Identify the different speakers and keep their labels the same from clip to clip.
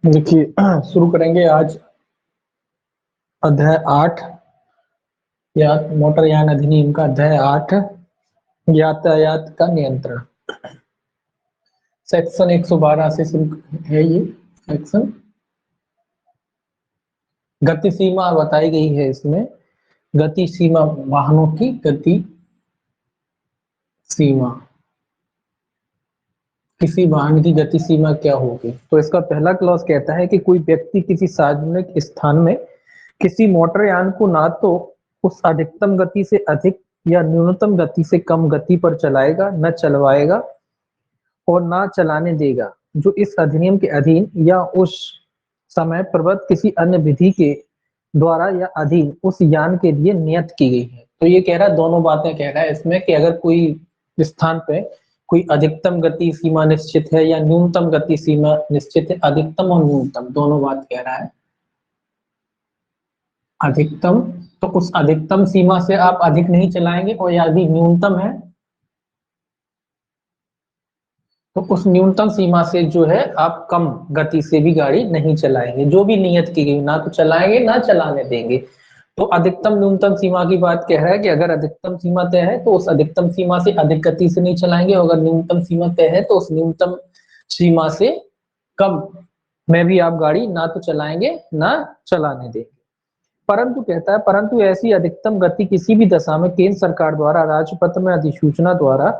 Speaker 1: देखिए शुरू करेंगे आज अध्याय 8 या मोटरयान अधिनियम का अध्याय 8 यातायात का नियंत्रण। सेक्शन 112 से शुरू है ये सेक्शन। गति सीमा बताई गई है इसमें। गति सीमा, वाहनों की गति सीमा, किसी वाहन की गति सीमा क्या होगी। तो इसका पहला क्लॉज कहता है कि कोई व्यक्ति किसी सार्वजनिक स्थान में किसी मोटरयान को ना तो उस अधिकतम गति से अधिक या न्यूनतम गति से कम गति पर चलाएगा, न चलवाएगा और ना चलाने देगा, जो इस अधिनियम के अधीन या उस समय प्रबद्ध किसी अन्य विधि के द्वारा या अधीन उस यान के लिए नियत की गई है। तो ये कह रहा है, दोनों बातें कह रहा है इसमें कि अगर कोई स्थान पे कोई अधिकतम गति सीमा निश्चित है या न्यूनतम गति सीमा निश्चित है, अधिकतम और न्यूनतम दोनों बात कह रहा है। अधिकतम, तो उस अधिकतम सीमा से आप अधिक नहीं चलाएंगे, और यदि न्यूनतम है तो उस न्यूनतम सीमा से जो है आप कम गति से भी गाड़ी नहीं चलाएंगे, जो भी नियत की गई, ना तो चलाएंगे ना चलाने देंगे। तो अधिकतम न्यूनतम सीमा की बात कह रहा है कि अगर अधिकतम सीमा तय है तो उस अधिकतम सीमा से अधिक गति से नहीं चलाएंगे, और अगर न्यूनतम सीमा तय है तो उस न्यूनतम सीमा से कम में भी आप गाड़ी ना तो चलाएंगे ना चलाने देंगे। परंतु कहता है, परंतु ऐसी अधिकतम गति किसी भी दशा में केंद्र सरकार द्वारा राजपत्र में अधिसूचना द्वारा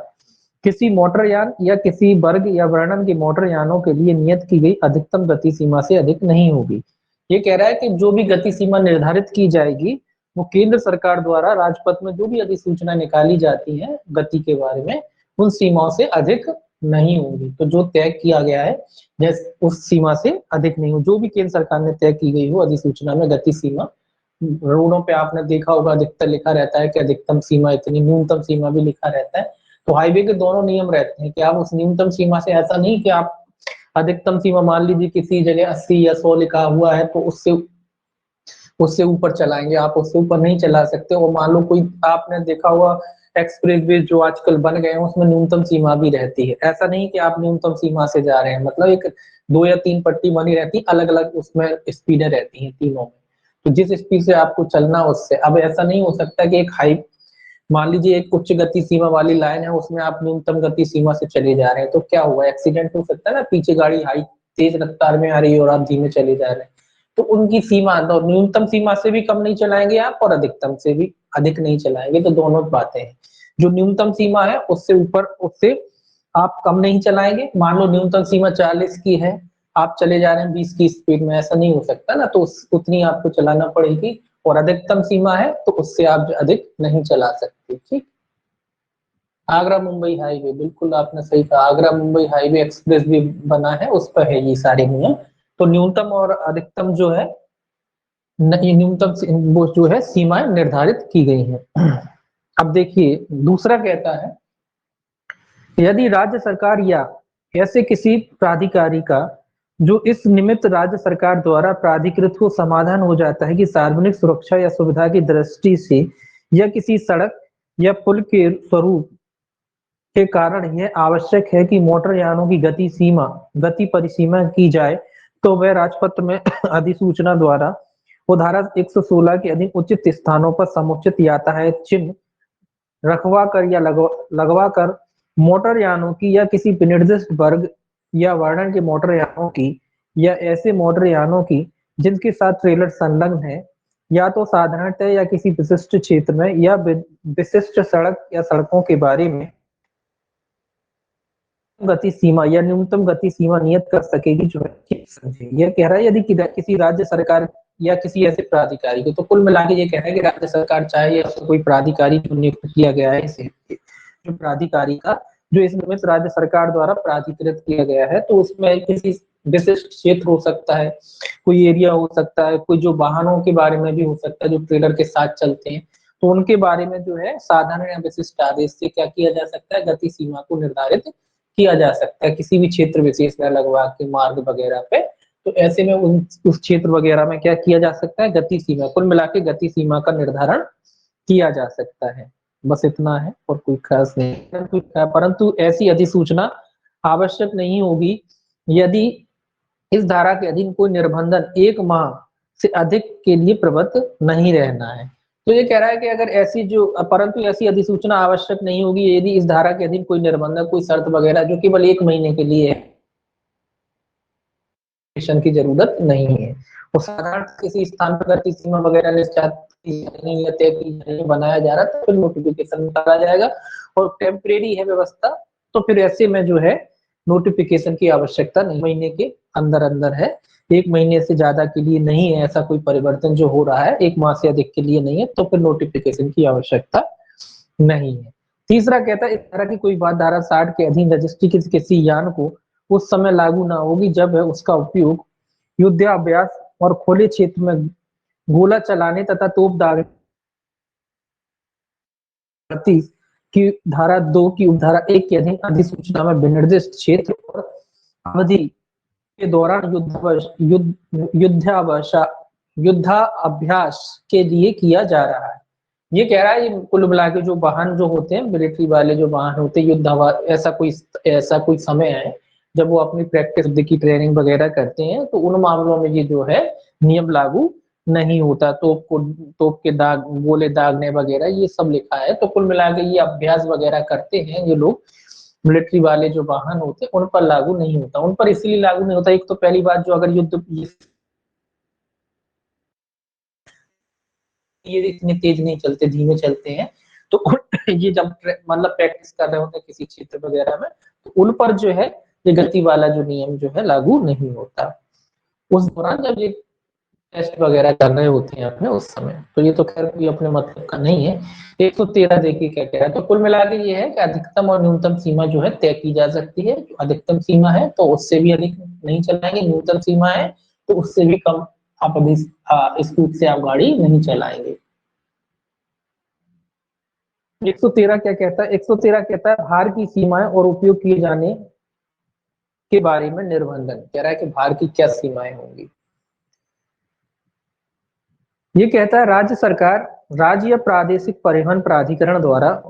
Speaker 1: किसी मोटरयान या किसी वर्ग या वर्णन के मोटरयानों के लिए नियत की गई अधिकतम गति सीमा से अधिक नहीं होगी। ये कह रहा है कि जो भी गति सीमा निर्धारित की जाएगी वो केंद्र सरकार द्वारा राजपत्र में जो भी अधिसूचना निकाली जाती है गति के बारे में, उन सीमाओं से अधिक नहीं होगी। तो जो तय किया गया है जैसे उस सीमा से अधिक नहीं हो, जो भी केंद्र सरकार ने तय की गई हो अधिसूचना में गति सीमा। रोडों पे आपने देखा होगा अधिकतर लिखा रहता है कि अधिकतम सीमा इतनी, न्यूनतम सीमा भी लिखा रहता है। तो हाईवे के दोनों नियम रहते हैं कि आप उस न्यूनतम सीमा से, ऐसा नहीं कि आप अधिकतम सीमा मान लीजिए किसी जगह 80 या 100 लिखा हुआ है तो उससे उससे ऊपर चलाएंगे, आप उससे ऊपर नहीं चला सकते। और मान लो कोई, आपने देखा हुआ एक्सप्रेस वे जो आजकल बन गए हैं उसमें न्यूनतम सीमा भी रहती है। ऐसा नहीं कि आप न्यूनतम सीमा से जा रहे हैं, मतलब एक 2 या 3 पट्टी बनी रहती है, अलग अलग उसमें स्पीडें रहती हैं तीनों में। तो जिस स्पीड से आपको चलना उससे, अब ऐसा नहीं हो सकता कि एक हाई, मान लीजिए एक उच्च गति सीमा वाली लाइन है उसमें आप न्यूनतम गति सीमा से चले जा रहे हैं, तो क्या हुआ, एक्सीडेंट हो सकता है ना, पीछे गाड़ी हाई तेज रफ्तार में आ रही है और आप धीमे चले जा रहे हैं। तो उनकी सीमा, तो न्यूनतम सीमा से भी कम नहीं चलाएंगे आप और अधिकतम से भी अधिक नहीं चलाएंगे। तो दोनों बातें हैं, जो न्यूनतम सीमा है उससे ऊपर, उससे आप कम नहीं चलाएंगे। मान लो न्यूनतम सीमा 40 की है, आप चले जा रहे हैं 20 की स्पीड में, ऐसा नहीं हो सकता ना, तो उतनी आपको चलाना पड़ेगी। और अधिकतम सीमा है तो उससे आप अधिक नहीं चला सकते। ठीक। आगरा मुंबई हाईवे, बिल्कुल आपने सही कहा, आगरा मुंबई हाईवे एक्सप्रेस भी बना है, उस पर है ये सारे नियम। तो न्यूनतम और अधिकतम जो है, न्यूनतम वो जो है सीमाएं निर्धारित की गई हैं। अब देखिए दूसरा कहता है, यदि राज्य सरकार या ऐसे किसी प्राधिकारी का जो इस निमित्त राज्य सरकार द्वारा प्राधिकृत हो समाधान हो जाता है कि सार्वजनिक सुरक्षा या सुविधा की दृष्टि से या किसी सड़क या पुल के स्वरूप के कारण यह आवश्यक है कि मोटरयानों की गति परिसीमा की जाए, तो वह राजपत्र में अधिसूचना द्वारा वो धारा 116 के अधीन उचित स्थानों पर समुचित यातायात चिन्ह रखवा कर या लगवा कर मोटरयानों की या किसी विनिर्दिष्ट वर्ग या वर्णन के मोटरयानों की या ऐसे मोटरयानों की जिनके साथ ट्रेलर संलग्न है, या तो साधारणतः या किसी विशिष्ट क्षेत्र में या विशिष्ट सड़क या सड़कों के बारे में गति सीमा या न्यूनतम गति सीमा नियत कर सकेगी, जो है समझे। यह कह रहा है यदि किसी राज्य सरकार या किसी ऐसे प्राधिकारी को, तो कुल मिला के ये कह रहा है कि राज्य सरकार चाहे या कोई प्राधिकारी जो नियुक्त किया गया है, इसे जो प्राधिकारी का जो इस निमित्त राज्य सरकार द्वारा प्राधिकृत किया गया है, तो उसमें किसी विशिष्ट क्षेत्र हो सकता है, कोई एरिया हो सकता है, कोई जो वाहनों के बारे में भी हो सकता है जो ट्रेलर के साथ चलते हैं, तो उनके बारे में जो है साधारण या विशिष्ट आदेश से क्या किया जा सकता है, गति सीमा को निर्धारित किया जा सकता है किसी भी क्षेत्र विशेष में लगवा के मार्ग वगैरह पे। तो ऐसे में उस क्षेत्र वगैरह में क्या किया जा सकता है, गति सीमा, कुल मिला के गति सीमा का निर्धारण किया जा सकता है। बस इतना है और कोई खास नहीं। परंतु ऐसी अधिसूचना आवश्यक नहीं होगी यदि इस धारा के अधीन कोई निर्बंधन 1 माह से अधिक के लिए प्रबद्ध नहीं रहना है। तो ये कह रहा है कि अगर ऐसी जो परंतु ऐसी अधिसूचना आवश्यक नहीं होगी यदि इस धारा के अधीन कोई निर्बंधन कोई शर्त वगैरह जो केवल 1 महीने के लिए है की जरूरत नहीं है। और साधारण किसी स्थान पर गति सीमा वगैरह नहीं बनाया जा रहा तो फिर नोटिफिकेशन निकाला जाएगा। और टेम्परेरी है व्यवस्था तो फिर ऐसे में जो है नोटिफिकेशन की आवश्यकता नहीं, महीने के अंदर अंदर है, 1 महीने से ज्यादा के लिए नहीं है ऐसा कोई परिवर्तन जो हो रहा है, 1 माह से अधिक के लिए नहीं है तो फिर नोटिफिकेशन की आवश्यकता नहीं है। तीसरा कहता है इस तरह की कोई बात धारा 60 के अधीन रजिस्ट्री किसी यान को उस समय लागू ना होगी जब है उसका उपयोग युद्धाभ्यास और खुले क्षेत्र में गोला चलाने तथा तोप दागने की धारा 2 की उपधारा 1 के अधीन अधिसूचना में विनिर्दिष्ट क्षेत्र और अवधि के दौरान युद्धाभ्यास के लिए किया जा रहा है। ये कह रहा है कुल मिला के जो वाहन जो होते हैं मिलिट्री वाले जो वाहन होते हैं युद्ध ऐसा कोई समय है जब वो अपनी प्रैक्टिस की ट्रेनिंग वगैरह करते हैं तो उन मामलों में ये जो है नियम लागू नहीं होता। तोप के दाग गोले दागने वगैरह ये सब लिखा है। तो कुल मिला के ये अभ्यास वगैरह करते हैं ये लोग मिलिट्री वाले जो वाहन होते हैं उन पर लागू नहीं होता। उन पर इसलिए लागू नहीं होता, एक तो पहली बात जो अगर युद्ध ये इतने तेज नहीं चलते, धीमे चलते हैं तो ये जब मतलब प्रैक्टिस कर रहे होते हैं किसी क्षेत्र वगैरह में तो उन पर जो है ये गति वाला जो नियम जो है लागू नहीं होता उस दौरान जब ये टेस्ट वगैरह कर रहे होते हैं अपने उस समय। तो ये तो खैर कोई अपने मतलब का नहीं है। 113 देखिए क्या कह रहा है। तो कुल मिला के ये है कि अधिकतम और न्यूनतम सीमा जो है तय की जा सकती है। जो अधिकतम सीमा है तो उससे भी अधिक नहीं चलाएंगे, न्यूनतम सीमा है तो उससे भी कम आप अभी स्पीड से आप गाड़ी नहीं चलाएंगे। 113 क्या कहता है? 113 कहता है भार की सीमाएं और उपयोग किए जाने के बारे में निर्बंधन। कह रहा है कि भार की क्या सीमाएं होंगी। ये कहता है राज्य सरकार राज्य या प्रादेशिक परिवहन प्राधिकरण द्वारा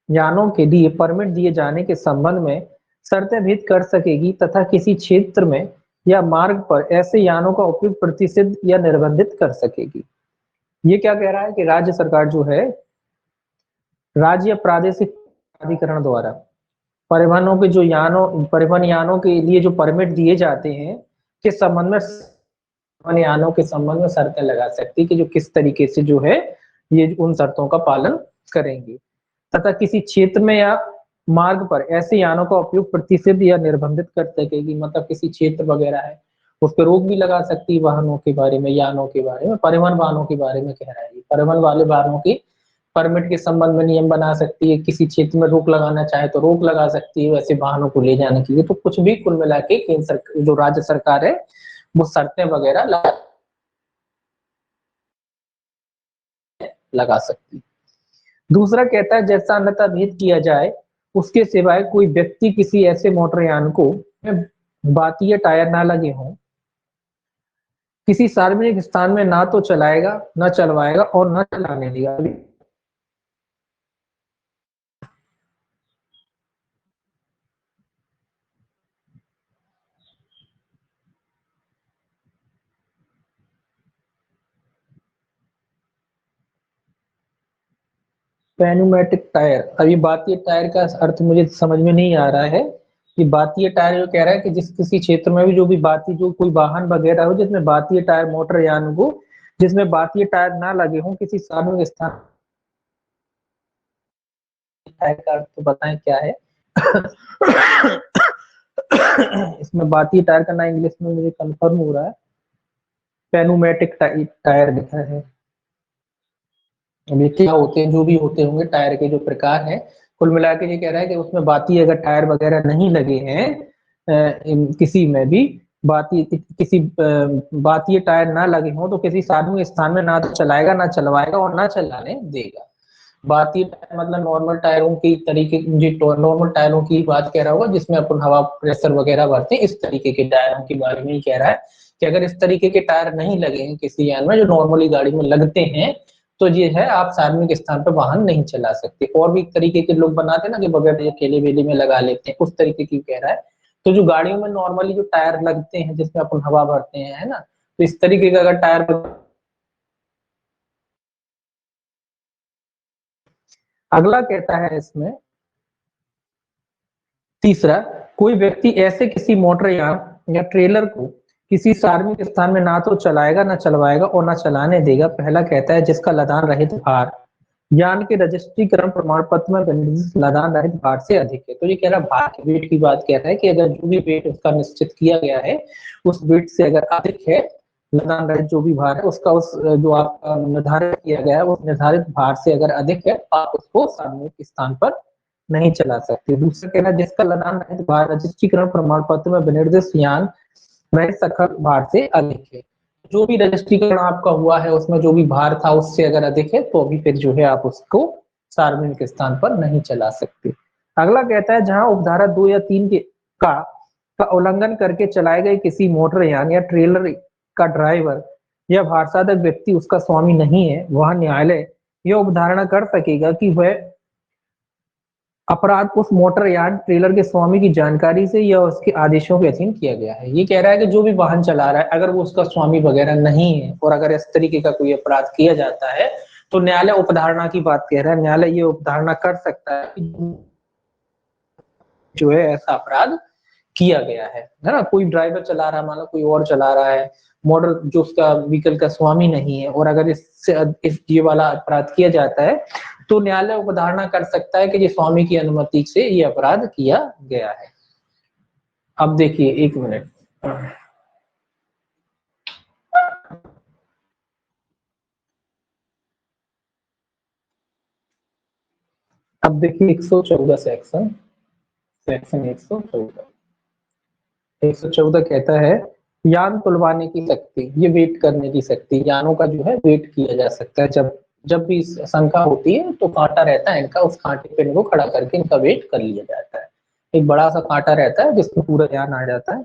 Speaker 1: यानों के लिए परमिट दिए जाने के संबंध में शर्तें भेद कर सकेगी तथा किसी क्षेत्र में या मार्ग पर ऐसे यानों का उपयोग प्रतिषिद्ध या निर्बंधित कर सकेगी। ये क्या कह रहा है कि राज्य सरकार जो है राज्य या प्रादेशिक प्राधिकरण द्वारा परिवहनों के जो परिवहन यानों के लिए जो परमिट दिए जाते हैं के संबंध में यानों के संबंध में शर्तें लगा सकती है कि जो किस तरीके से जो है ये उन शर्तों का पालन करेंगे तथा किसी क्षेत्र में या मार्ग पर ऐसे यानों का उपयोग प्रतिषिद्ध या निर्बंधित कर सकेगी। मतलब किसी क्षेत्र वगैरह है उस पर रोक भी लगा सकती है वाहनों के बारे में, यानों के बारे में, परिवहन वाहनों के बारे में कह रहा है। परिवहन वाले वाहनों की परमिट के संबंध में नियम बना सकती है, किसी क्षेत्र में रोक लगाना चाहे तो रोक लगा सकती है वैसे वाहनों को ले जाने के लिए। तो कुछ भी कुल मिला के केंद्र सरकार जो राज्य सरकार है वो शर्तें वगैरह लगा सकती। दूसरा कहता है जैसा अन्यथा भेद किया जाए उसके सिवाय कोई व्यक्ति किसी ऐसे मोटरयान को बाती या टायर ना लगे हों किसी सार्वजनिक स्थान में ना तो चलाएगा ना चलवाएगा और ना चलाने देगा। पेन्यूमेटिक टायर, अभी बातीय टायर का अर्थ मुझे समझ में नहीं आ रहा है कि बातीय टायर जो कह रहा है कि जिस किसी क्षेत्र में भी जो भी बाती जो कोई वाहन वगैरह हो जिसमें बातीय टायर मोटर यान हो जिसमें बातीय टायर ना लगे हों किसी सार्वजनिक स्थान। टायर का अर्थ तो बताएं क्या है? इसमें बातीय टायर का ना इंग्लिश में मुझे कंफर्म हो रहा है, पेन्यूमेटिक टायर लिखा है। अब ये क्या होते हैं, जो भी होते होंगे टायर के जो प्रकार हैं, कुल मिला के ये कह रहा है कि उसमें बाती अगर टायर वगैरह नहीं लगे हैं किसी में भी बाती टायर ना लगे हों तो किसी सार्वजनिक स्थान में ना तो चलाएगा ना चलवाएगा और ना चलाने देगा। बाती टायर मतलब नॉर्मल टायरों की तरीके नॉर्मल टायरों की बात कह रहा होगा जिसमें अपन हवा प्रेशर वगैरह भरते हैं, इस तरीके के टायरों के बारे में ही कह रहा है कि अगर इस तरीके के टायर नहीं लगे हैं किसी यान में जो नॉर्मली गाड़ी में लगते हैं तो ये है आप सार्वजनिक स्थान पर वाहन नहीं चला सकते। और भी तरीके के लोग बनाते हैं ना कि बगैर अकेले वेले में लगा लेते हैं, उस तरीके की कह रहा है तो जो गाड़ियों में नॉर्मली जो टायर लगते हैं जिसमें अपन हवा भरते हैं, है ना, तो इस तरीके का अगर टायर, अगला कहता है इसमें तीसरा, कोई व्यक्ति ऐसे किसी मोटरयान या ट्रेलर को किसी सार्वजनिक स्थान में ना तो चलाएगा, ना चलवाएगा और ना चलाने देगा। पहला कहता है जिसका लदान रहित भार यान के रजिस्ट्रीकरण प्रमाण पत्र में निर्दिष्ट लदान रहित भार से अधिक है। तो ये कह रहा है भार के वेट की बात कह रहा है कि अगर जो भी वेट उसका निश्चित किया गया है उस वेट से अगर अधिक है, लदान रहित जो भी भार है उसका, उस जो आपका निर्धारित किया गया है उस निर्धारित भार से अगर अधिक है, आप उसको सार्वजनिक स्थान पर नहीं चला सकते। दूसरा कहना, जिसका लदान रहित भार रजिस्ट्रीकरण प्रमाण पत्र में विनिर्दिष्ट यान रहित सखर भार से अधिक है। जो भी रजिस्ट्रीकरण आपका हुआ है उसमें जो भी भार था उससे अगर अधिक है तो अभी फिर जो है आप उसको सार्वजनिक स्थान पर नहीं चला सकते। अगला कहता है जहां उपधारा 2 या 3 के का उल्लंघन करके चलाए गए किसी मोटरयान या ट्रेलर का ड्राइवर या भारसाधक व्यक्ति उसका स्वामी नहीं है, वह न्यायालय यह उपधारणा कर सकेगा कि वह अपराध उस मोटरयान ट्रेलर के स्वामी की जानकारी से या उसके आदेशों के अधीन किया गया है। ये कह रहा है कि जो भी वाहन चला रहा है अगर वो उसका स्वामी वगैरह नहीं है और अगर इस तरीके का कोई अपराध किया जाता है तो न्यायालय उपधारणा की बात कह रहा है, न्यायालय ये उपधारणा कर सकता है कि जो है ऐसा अपराध किया गया है ना। कोई ड्राइवर चला रहा है, मान लो कोई और चला रहा है, मॉडल जो उसका व्हीकल का स्वामी नहीं है, और अगर इससे इस ये वाला अपराध किया जाता है तो न्यायालय उपधारणा कर सकता है कि ये स्वामी की अनुमति से ये अपराध किया गया है। अब देखिए 1 मिनट, अब देखिए 114 सेक्शन, सेक्शन 114 कहता है यान तुलवाने की शक्ति, ये वेट करने की शक्ति, यानों का जो है वेट किया जा सकता है। जब जब भी शंका होती है तो कांटा रहता है इनका, उस कांटे पे इनको खड़ा करके इनका वेट कर लिया जाता है। एक बड़ा सा कांटा रहता है जिसमें पूरा यान आ जाता है,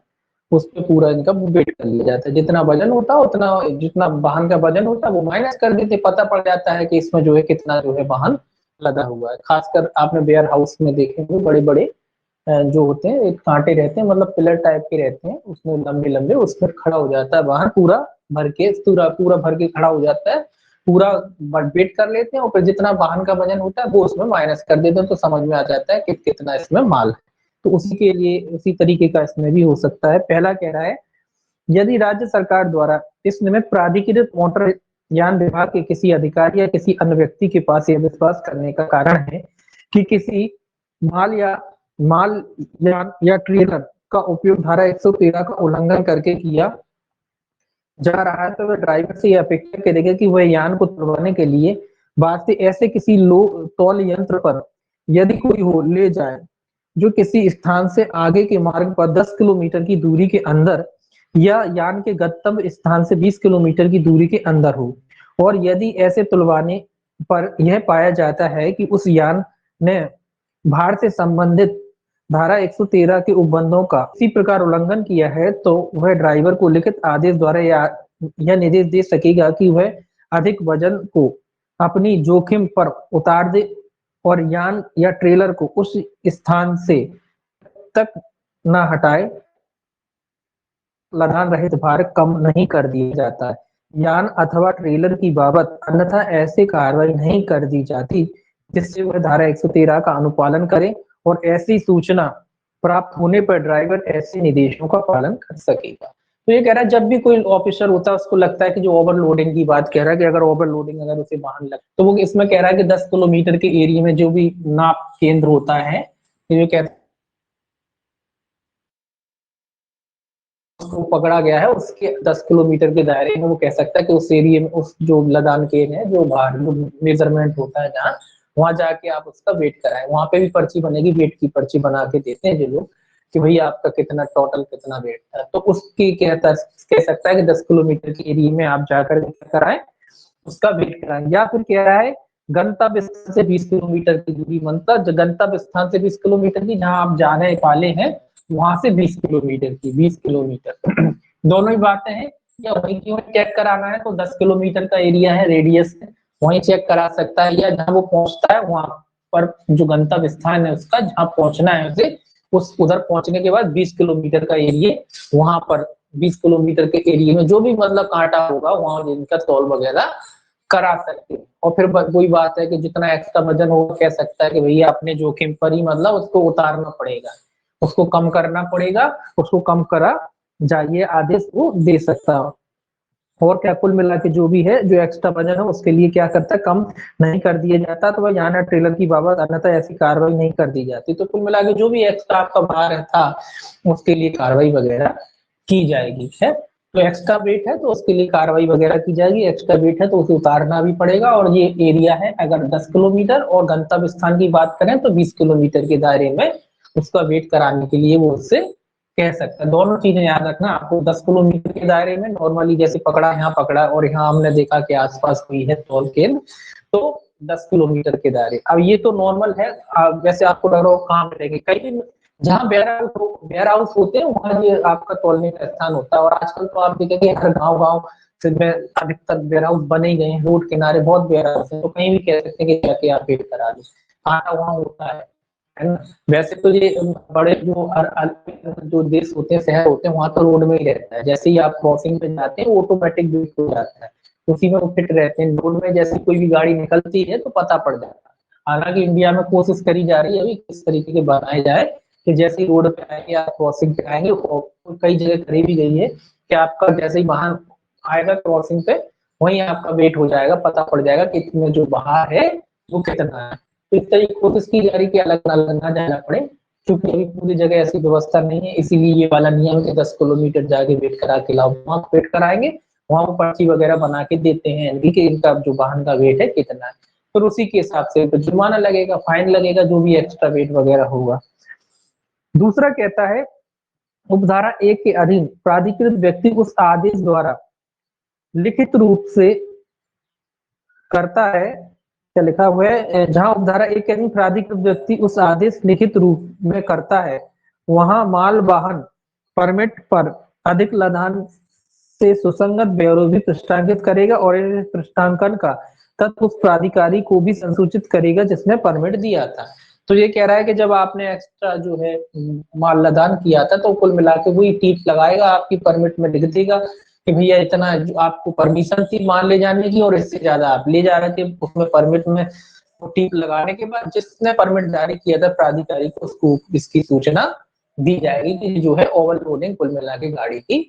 Speaker 1: उस पे पूरा इनका वेट कर लिया जाता है। जितना वजन होता है उतना, जितना वाहन का वजन होता है वो माइनस कर देते, पता पड़ जाता है कि इसमें जो है कितना जो है वाहन लदा हुआ है। खासकर आपने वेयर हाउस में देखेंगे बड़े बड़े जो होते हैं एक कांटे रहते हैं, मतलब पिलर टाइप के रहते हैं, उसमें लंबे लंबे, उस पर खड़ा हो जाता है वाहन पूरा भर के, पूरा पूरा भर के खड़ा हो जाता है, पूरा वेट कर लेते हैं और फिर जितना वाहन का वजन होता है वो उसमें माइनस कर देते हैं, तो समझ में आ जाता है कि कितना इसमें माल है। तो उसी के लिए उसी तरीके का इसमें भी हो सकता है। पहला कह रहा है यदि राज्य सरकार द्वारा इस निमित्त प्राधिकृत मोटर यान विभाग के किसी अधिकारी या किसी अन्य व्यक्ति के पास यह विश्वास करने का कारण है कि किसी माल या माल यान या ट्रेलर का उपयोग धारा 113 का उल्लंघन करके किया जा रहा है, तो वह ड्राइवर से यह अपेक्षा करेगा कि वह यान को तुड़वाने के लिए बाहर से ऐसे किसी लो तौल यंत्र पर यदि कोई हो ले जाए जो किसी स्थान से आगे के मार्ग पर 10 किलोमीटर की दूरी के अंदर या यान के गंतव्य स्थान से 20 किलोमीटर की दूरी के अंदर हो, और यदि ऐसे तुलवाने पर यह पाया जाता है कि उस यान ने भार से संबंधित धारा 113 के उपबंधों का इसी प्रकार उल्लंघन किया है, तो वह ड्राइवर को लिखित आदेश द्वारा या निर्देश दे सकेगा कि वह अधिक वजन को अपनी जोखिम पर उतार दे और यान या ट्रेलर को उस स्थान से तक न हटाए, लदान रहित भार कम नहीं कर दिया जाता है। यान अथवा ट्रेलर की बाबत अन्यथा ऐसी कार्रवाई नहीं कर दी जाती जिससे वह धारा 113 का अनुपालन करे, और ऐसी सूचना प्राप्त होने पर ड्राइवर ऐसे निर्देशों का पालन कर सकेगा। तो ये कह रहा है जब भी कोई ऑफिसर होता है उसको लगता है कि जो ओवरलोडिंग की बात कह रहा है कि अगर ओवरलोडिंग अगर उसे वाहन लग, तो वो इसमें कह रहा है कि 10 किलोमीटर के एरिया में जो भी नाप केंद्र होता है, तो ये कहता है उसको पकड़ा गया है उसके 10 किलोमीटर के दायरे में वो कह सकता है कि उस एरिया में उस जो लदान केन है जो बाहर मेजरमेंट होता है जहाँ, वहां जाके आप उसका वेट कराएं। वहां पे भी पर्ची बनेगी, वेट की पर्ची बना के देते हैं जो लोग कि भैया आपका कितना टोटल कितना वेट था, तो उसकी कह सकता है कि 10 किलोमीटर के एरिया में आप जाकर कराएं, उसका वेट कराएं। या फिर कह रहा है गंतव्य स्थान से 20 किलोमीटर की दूरी, मतलब गंतव्य स्थान से 20 किलोमीटर की, जहाँ आप जाने वाले हैं वहां से 20 किलोमीटर की, 20 किलोमीटर दोनों ही बातें हैं। या वहीं क्यों चेक कराना है तो 10 किलोमीटर का एरिया है, रेडियस है, वहीं चेक करा सकता है, या जहां वो पहुंचता है वहां पर जो गंतव्य स्थान है उसका जहां पहुंचना है उसे उस उधर पहुंचने के बाद 20 किलोमीटर का एरिया, वहां पर 20 किलोमीटर के एरिया में जो भी मतलब कांटा होगा वहां इनका तौल वगैरह करा सकते हैं। और फिर वही बात है कि जितना एक्स्ट्रा वजन होगा कह सकता है कि भैया अपने जोखिम पर ही मतलब उसको उतारना पड़ेगा, उसको कम करना पड़ेगा, उसको कम करा जाइए आदेश वो दे सकता है। और क्या कुल मिला के जो भी है जो एक्स्ट्रा वजन है उसके लिए क्या करता है, कम नहीं कर दिया जाता, तो वह यहाँ ट्रेलर की बाबत अन्यथा ऐसी कार्रवाई नहीं कर दी जाती। तो कुल मिला के जो भी एक्स्ट्रा आपका भार था उसके लिए कार्रवाई वगैरह की जाएगी है। तो एक्स्ट्रा वेट है तो उसके लिए कार्रवाई वगैरह की जाएगी, एक्स्ट्रा वेट है तो उसे उतारना भी पड़ेगा। और ये एरिया है अगर 10 किलोमीटर और गंतव्य स्थान की बात करें तो 20 किलोमीटर के दायरे में उसका वेट कराने के लिए वो उससे कह सकता है। दोनों चीजें याद रखना आपको, 10 किलोमीटर के दायरे में नॉर्मली जैसे पकड़ा यहाँ पकड़ा और यहाँ हमने देखा कि आसपास हुई है तौल केंद्र, तो 10 किलोमीटर के दायरे। अब ये तो नॉर्मल है, वैसे आपको लग रहा हो कहाँ मिलेंगे, कहीं जहाँ वेयर हाउस होते हैं वहां ये आपका तौलने का स्थान होता है। और आजकल तो आप देखेंगे हर गाँव में अधिकतर वेयर हाउस बने ही गए हैं, रोड किनारे बहुत वेयर हाउस है, तो कहीं भी कह सकते हैं कि जाके आप वेट करा लो, खाना वहाँ होता है ना। वैसे तो ये बड़े जो देश होते हैं, शहर होते हैं, वहां तो रोड में ही रहता है, जैसे ही आप क्रॉसिंग पे जाते हैं ऑटोमेटिक वेट हो जाता है, उसी में वो फिट रहते हैं। रोड में जैसे कोई भी गाड़ी निकलती है तो पता पड़ जाता है। हालांकि इंडिया में कोशिश करी जा रही है अभी किस तरीके के बनाए जाए कि जैसे ही रोड पे आएंगे आप क्रॉसिंग पे आएंगे, कई जगह करी भी गई है कि आपका जैसे ही वाहन आएगा क्रॉसिंग पे वहीं आपका वेट हो जाएगा, पता पड़ जाएगा कि इसमें जो बाहर है वो कितना है। तो इस तरीके कोशिश की जा रही कि अलग अलग ना जाना पड़े, क्योंकि अभी पूरी जगह ऐसी व्यवस्था नहीं है, इसीलिए ये वाला नियम है 10 किलोमीटर जाके वेट करा के लाओ, वहां वेट कराएंगे, वहां वो पर्ची वगैरह बना के देते हैं इनकी कि इनका जो वाहन का वेट है कितना है, फिर उसी के हिसाब से तो जुर्माना लगेगा, फाइन लगेगा जो भी एक्स्ट्रा वेट वगैरह होगा। दूसरा कहता है उपधारा 1 के अधीन प्राधिकृत व्यक्ति उस आदेश द्वारा लिखित रूप से करता है, क्या लिखा हुआ है, जहां उपधारा 1 के अधीन प्राधिकृत व्यक्ति उस आदेश लिखित रूप में करता है वहां माल वाहन परमिट पर अधिक लदान से सुसंगत ब्यौरा भी पृष्ठांकित करेगा और इस पृष्ठांकन का तत्व उस प्राधिकारी को भी संसूचित करेगा जिसने परमिट दिया था। तो ये कह रहा है कि जब आपने एक्स्ट्रा जो है माल लदान किया था तो कुल मिला के वही टीप लगाएगा, आपकी परमिट में लिख देगा कि भैया इतना आपको परमिशन थी माल ले जाने की और इससे ज्यादा आप ले जा रहे थे, उसमें परमिट में टीप लगाने के बाद जिसने परमिट जारी किया था प्राधिकारी को उसको इसकी सूचना दी जाएगी कि जो है ओवरलोडिंग कुल मिला के गाड़ी की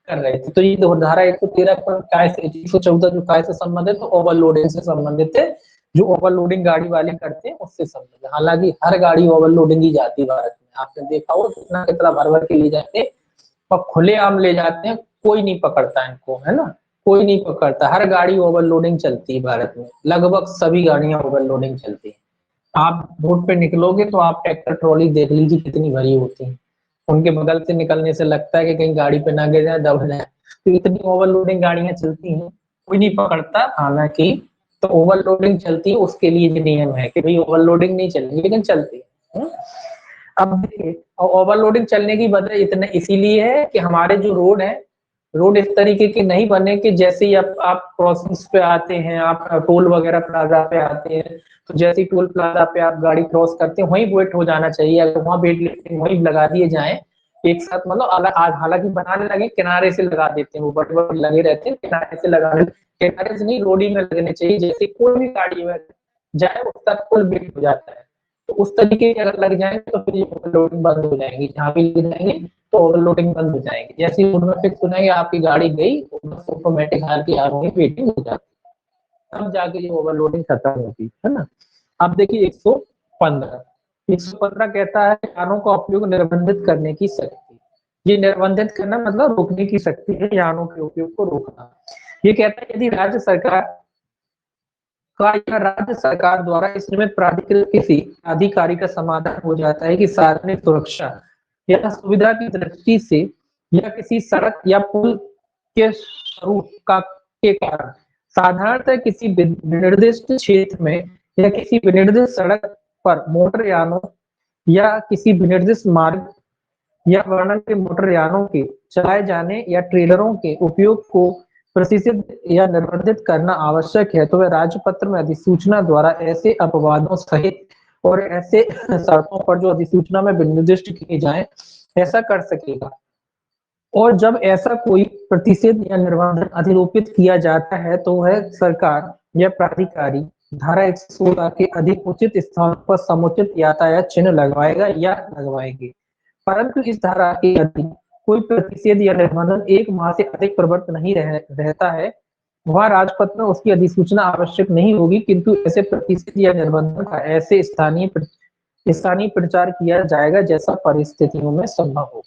Speaker 1: कर रहे थे। तो ये धारा 113 पर काय से 114 जो काय से संबंधित तो ओवरलोडिंग से संबंधित है, जो ओवरलोडिंग गाड़ी वाले करते हैं उससे संबंधित। हालांकि हर गाड़ी ओवरलोडिंग ही जाती है भारत में, आपने देखा हो कितना कितना भर भर के ले जाते हैं और खुलेआम ले जाते हैं, कोई नहीं पकड़ता इनको, है ना, कोई नहीं पकड़ता। हर गाड़ी ओवरलोडिंग चलती है भारत में, लगभग सभी गाड़ियां ओवरलोडिंग चलती है। आप रोड पे निकलोगे तो आप ट्रैक्टर ट्रॉली देख लीजिए कितनी भरी होती है, उनके बगल से निकलने से लगता है कि कहीं गाड़ी पे ना गिर जाए, दब जाए, तो इतनी ओवरलोडिंग गाड़ियां चलती हैं, कोई नहीं पकड़ता। हालांकि तो ओवरलोडिंग चलती है उसके लिए ये नियम है कि भाई ओवरलोडिंग नहीं चलेगी लेकिन चलती है। अब देखिए ओवरलोडिंग चलने की वजह इतने इसीलिए है कि हमारे जो रोड है, रोड इस तरीके के नहीं बने कि जैसे ही आप क्रॉसिंग्स पे आते हैं, आप टोल वगैरह प्लाजा पे आते हैं, तो जैसे ही टोल प्लाजा पे आप गाड़ी क्रॉस करते हैं वहीं वेट हो जाना चाहिए, अगर वहां वेट लिफ्टिंग वहीं लगा दिए जाए एक साथ, मतलब अलग आज हालांकि बनाने लगे किनारे से लगा देते हैं, वो बड़े बड़े लगे रहते हैं किनारे से लगाने, किनारे से नहीं रोड ही में लगने चाहिए, जैसे कोई भी गाड़ी में जाए उसका फुल वेट हो जाता है। तो उस तरीके के अगर लग जाएंगे तो फिर ये ओवरलोडिंग बंद हो जाएंगी, जहाँ भी लग जाएंगे तो ओवरलोडिंग बंद हो जाएंगे। जैसे ही रोड में फिक्स हो जाएंगे आपकी गाड़ी गई ऑटोमेटिक आपकी आगे वेटिंग हो जाती है, तब जाके ये ओवरलोडिंग खत्म होती है ना। अब देखिए 115 कहता है यानों का उपयोग निर्बंधित करने की शक्ति, ये निर्बंधित करना मतलब रोकने की शक्ति है, यानों के उपयोग को रोकना। ये कहता है यदि राज्य सरकार का या राज्य सरकार द्वारा इस निमित्त प्राधिकृत किसी अधिकारी का समाधान हो जाता है कि सार्वजनिक सुरक्षा या सुविधा की दृष्टि से या किसी सड़क या पुल के स्वरूप का के कारण साधारणतः किसी विनिर्दिष्ट क्षेत्र में या किसी विनिर्दिष्ट सड़क पर मोटर यानों या किसी विनिर्दिष्ट मार्ग या वर्णन के मोटर यानों के चलाए जाने या ट्रेलरों के उपयोग को प्रशिक्षित या निर्बंधित करना आवश्यक है, तो वह राजपत्र में अधिसूचना द्वारा ऐसे अपवादों सहित और ऐसे सड़कों पर जो अधिसूचना में निर्दिष्ट किए जाए ऐसा कर सकेगा। और जब ऐसा कोई प्रतिषेध या निर्बंधन अधिरोपित किया जाता है तो वह सरकार या प्राधिकारी धारा 116 के अधिक उचित स्थान पर समुचित यातायात चिन्ह लगवाएगा या लगवाएंगे। परंतु इस धारा के अधीन कोई प्रतिषेध या निबंधन 1 माह से अधिक प्रवर्त नहीं रहता है, वह राजपत्र में उसकी अधिसूचना आवश्यक नहीं होगी, किंतु ऐसे प्रतिषेध या निर्बंधन का ऐसे स्थानीय प्रचार किया जाएगा जैसा परिस्थितियों में संभव हो।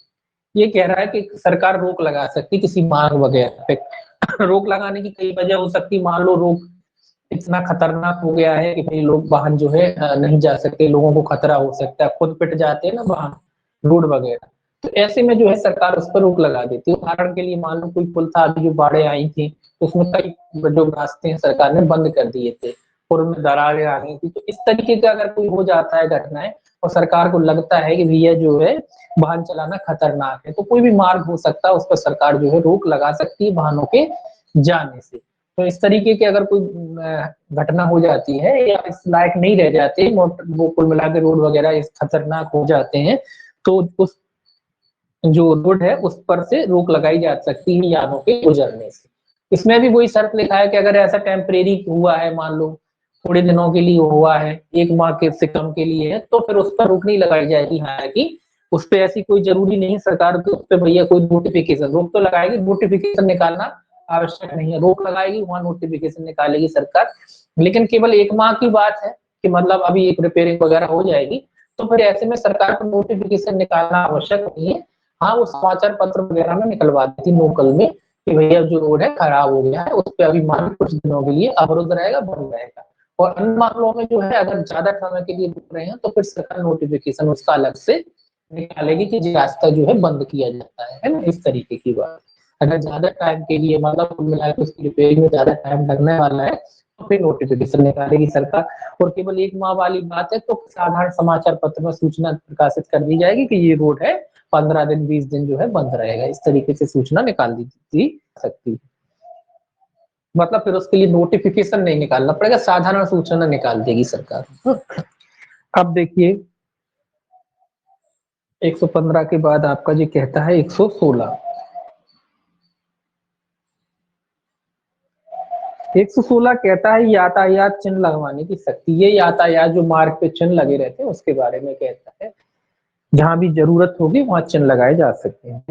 Speaker 1: ये कह रहा है कि सरकार रोक लगा सकती किसी मार्ग वगैरह पे। रोक लगाने की कई वजह हो सकती, मान लो रोक इतना खतरनाक हो गया है कि भाई लोग वाहन जो है नहीं जा सकते, लोगों को खतरा हो सकता है, खुद पिट जाते हैं ना वाहन रोड वगैरह। तो ऐसे में जो है सरकार उस पर रोक लगा देती है। उदाहरण के लिए मान लो कोई पुल था, अभी जो बाढ़ें आई थी तो उसमें कई जो रास्ते हैं सरकार ने बंद कर दिए थे और उनमें दरारें आ गई थी। तो इस तरीके का अगर कोई हो जाता है घटनाएं और सरकार को लगता है कि भैया जो है वाहन चलाना खतरनाक है, तो कोई भी मार्ग हो सकता है उस पर सरकार जो है रोक लगा सकती है वाहनों के जाने से। तो इस तरीके की अगर कोई घटना हो जाती है या इस लायक नहीं रह जाते, वो कुल मिला के रोड वगैरह इस खतरनाक हो जाते हैं, तो उस जो रोड है उस पर से रोक लगाई जा सकती है यानों के गुजरने से। इसमें भी वही शर्त लिखा है कि अगर ऐसा टेम्परेरी हुआ है, मान लो थोड़े दिनों के लिए हुआ है, 1 माह के से कम के लिए है, तो फिर उस पर रोक नहीं लगाई जाएगी। हालांकि उस पर ऐसी कोई जरूरी नहीं सरकार को उस पर भैया कोई नोटिफिकेशन, रोक तो लगाएगी, नोटिफिकेशन निकालना आवश्यक नहीं है। रोक लगाएगी वहां नोटिफिकेशन निकालेगी सरकार, लेकिन केवल 1 माह की बात है कि मतलब अभी एक रिपेयरिंग वगैरह हो जाएगी, तो फिर ऐसे में सरकार को नोटिफिकेशन निकालना आवश्यक नहीं है। हाँ, वो समाचार पत्र वगैरह में निकलवा देती लोकल में कि भैया जो रोड है खराब हो गया है, उस पर अभी मान कुछ दिनों के लिए अवरुद्ध रहेगा, बंद रहेगा। और अन्य मामलों में जो है अगर ज्यादा समय के लिए रुक रहे हैं तो फिर सरकार नोटिफिकेशन उसका अलग से निकालेगी कि रास्ता जो है बंद किया जाता है ना, इस तरीके की बात। अगर ज्यादा टाइम के लिए मतलब कुल मिला के उसकी रिपेयरिंग में ज्यादा टाइम लगने वाला है तो फिर नोटिफिकेशन निकालेगी सरकार। और केवल 1 माह वाली बात है तो साधारण समाचार पत्र में सूचना प्रकाशित कर दी जाएगी कि ये रोड है 15 दिन 20 दिन जो है बंद रहेगा। इस तरीके से सूचना निकाल दी सकती है। मतलब फिर उसके लिए नोटिफिकेशन नहीं निकालना पड़ेगा, साधारण सूचना निकाल देगी सरकार। अब देखिए 115 के बाद आपका जी कहता है 116। 116 कहता है यातायात चिन्ह लगवाने की शक्ति। ये यातायात जो मार्ग पे चिन्ह लगे रहते हैं उसके बारे में कहता है, जहां भी जरूरत होगी वहां चिन्ह लगाए जा सकते हैं।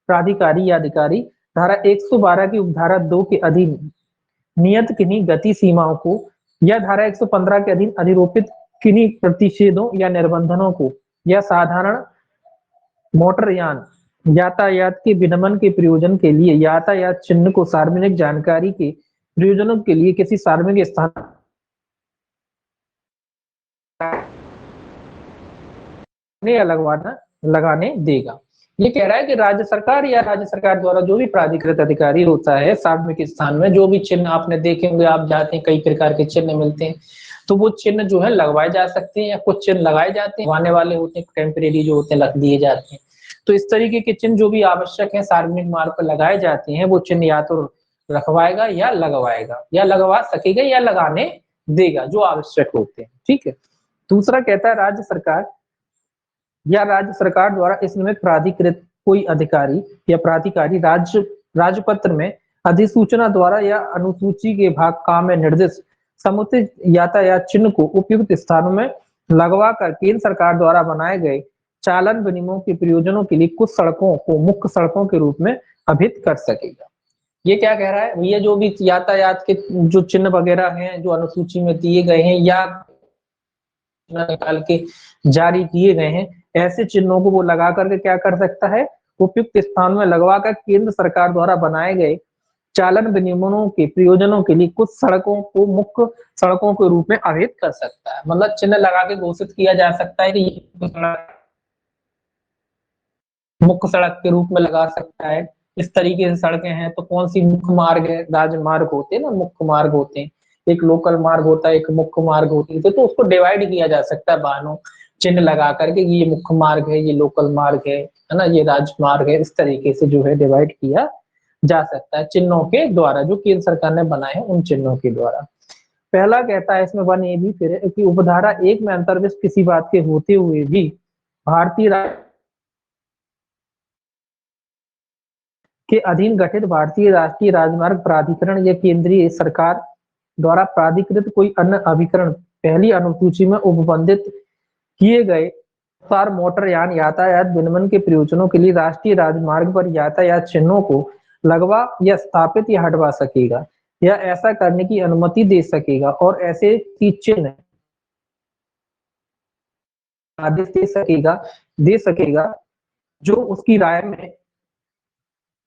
Speaker 1: प्राधिकारी या अधिकारी धारा 112 की उपधारा 2 के अधीन नियत किन्हीं गति सीमाओं को या धारा 115 के अधीन अधिरोपित किन्हीं प्रतिषेधों या निर्बंधनों को या साधारण मोटर यान यातायात के विनियमन के प्रयोजन के लिए यातायात चिन्ह को सार्वजनिक जानकारी के प्रयोजनों के लिए किसी सार्वजनिक स्थान या लगाने देगा। ये कह रहा है कि राज्य सरकार या राज्य सरकार द्वारा जो भी प्राधिकृत अधिकारी होता है सार्वजनिक स्थान में जो भी चिन्ह आपने देखे होंगे, आप जाते हैं कई प्रकार के चिन्ह मिलते हैं, तो वो चिन्ह जो है लगवाए जा सकते हैं या कुछ चिन्ह लगाए जाते हैं, लगवाने वाले होते हैं, टेम्परेरी जो होते हैं लग दिए जाते हैं। तो इस तरीके के चिन्ह जो भी आवश्यक है सार्वजनिक मार्ग पर लगाए जाते हैं, वो चिन्ह या तो रखवाएगा या लगवाएगा या लगवा सकेगा या लगाने देगा जो आवश्यक होते हैं। ठीक है। दूसरा कहता है राज्य सरकार या राज्य सरकार द्वारा इसमें प्राधिकृत कोई अधिकारी या प्राधिकारी राजपत्र में अधिसूचना द्वारा या अनुसूची के भाग काम में निर्दिष्ट समुचित यातायात चिन्ह को उपयुक्त स्थानों में लगवा कर केंद्र सरकार द्वारा बनाए गए चालन विनिमयों के प्रयोजनों के लिए कुछ सड़कों को मुख्य सड़कों के रूप में अभिहित कर सकेगा। ये क्या कह रहा है भैया, जो भी यातायात के जो चिन्ह वगैरह हैं जो अनुसूची में दिए गए हैं या निकाल के जारी किए गए हैं, ऐसे चिन्हों को वो लगा करके क्या कर सकता है, उपयुक्त स्थान में लगवा कर केंद्र सरकार द्वारा बनाए गए चालन विनियमनों के प्रयोजनों के लिए कुछ सड़कों को मुख्य सड़कों के रूप में अभिहित कर सकता है। मतलब चिन्ह लगा के घोषित किया जा सकता है कि ये मुख्य सड़क के रूप में लगा सकता है। इस तरीके से सड़कें हैं तो कौन सी मुख्य मार्ग है, राजमार्ग होते हैं ना, मुख्य मार्ग होते हैं, एक लोकल मार्ग होता है, एक मुख्य मार्ग होती है, तो उसको डिवाइड किया जा सकता है वाहनों चिन्ह लगा करके, ये मुख्य मार्ग है, ये लोकल मार्ग है ना, ये राजमार्ग है। इस तरीके से जो है डिवाइड किया जा सकता है चिन्हों के द्वारा, जो केंद्र सरकार ने बनाए हैं उन चिन्हों के द्वारा। पहला कहता है इसमें 1A भी फिर है कि उपधारा 1 में अंतर्विष्ट किसी बात के होते हुए भी भारतीय के अधीन गठित भारतीय राष्ट्रीय राजमार्ग प्राधिकरण या केंद्रीय सरकार द्वारा प्राधिकृत कोई अन्य अभिकरण पहली अनुसूची में उपबंधित किए गए अनुसार मोटर यान यातायात विनिमय के प्रयोजनों के लिए राष्ट्रीय राजमार्ग पर यातायात चिन्हों को लगवा या स्थापित या हटवा सकेगा या ऐसा करने की अनुमति दे सकेगा और ऐसे की चिन्ह आदेश दे सकेगा जो उसकी राय में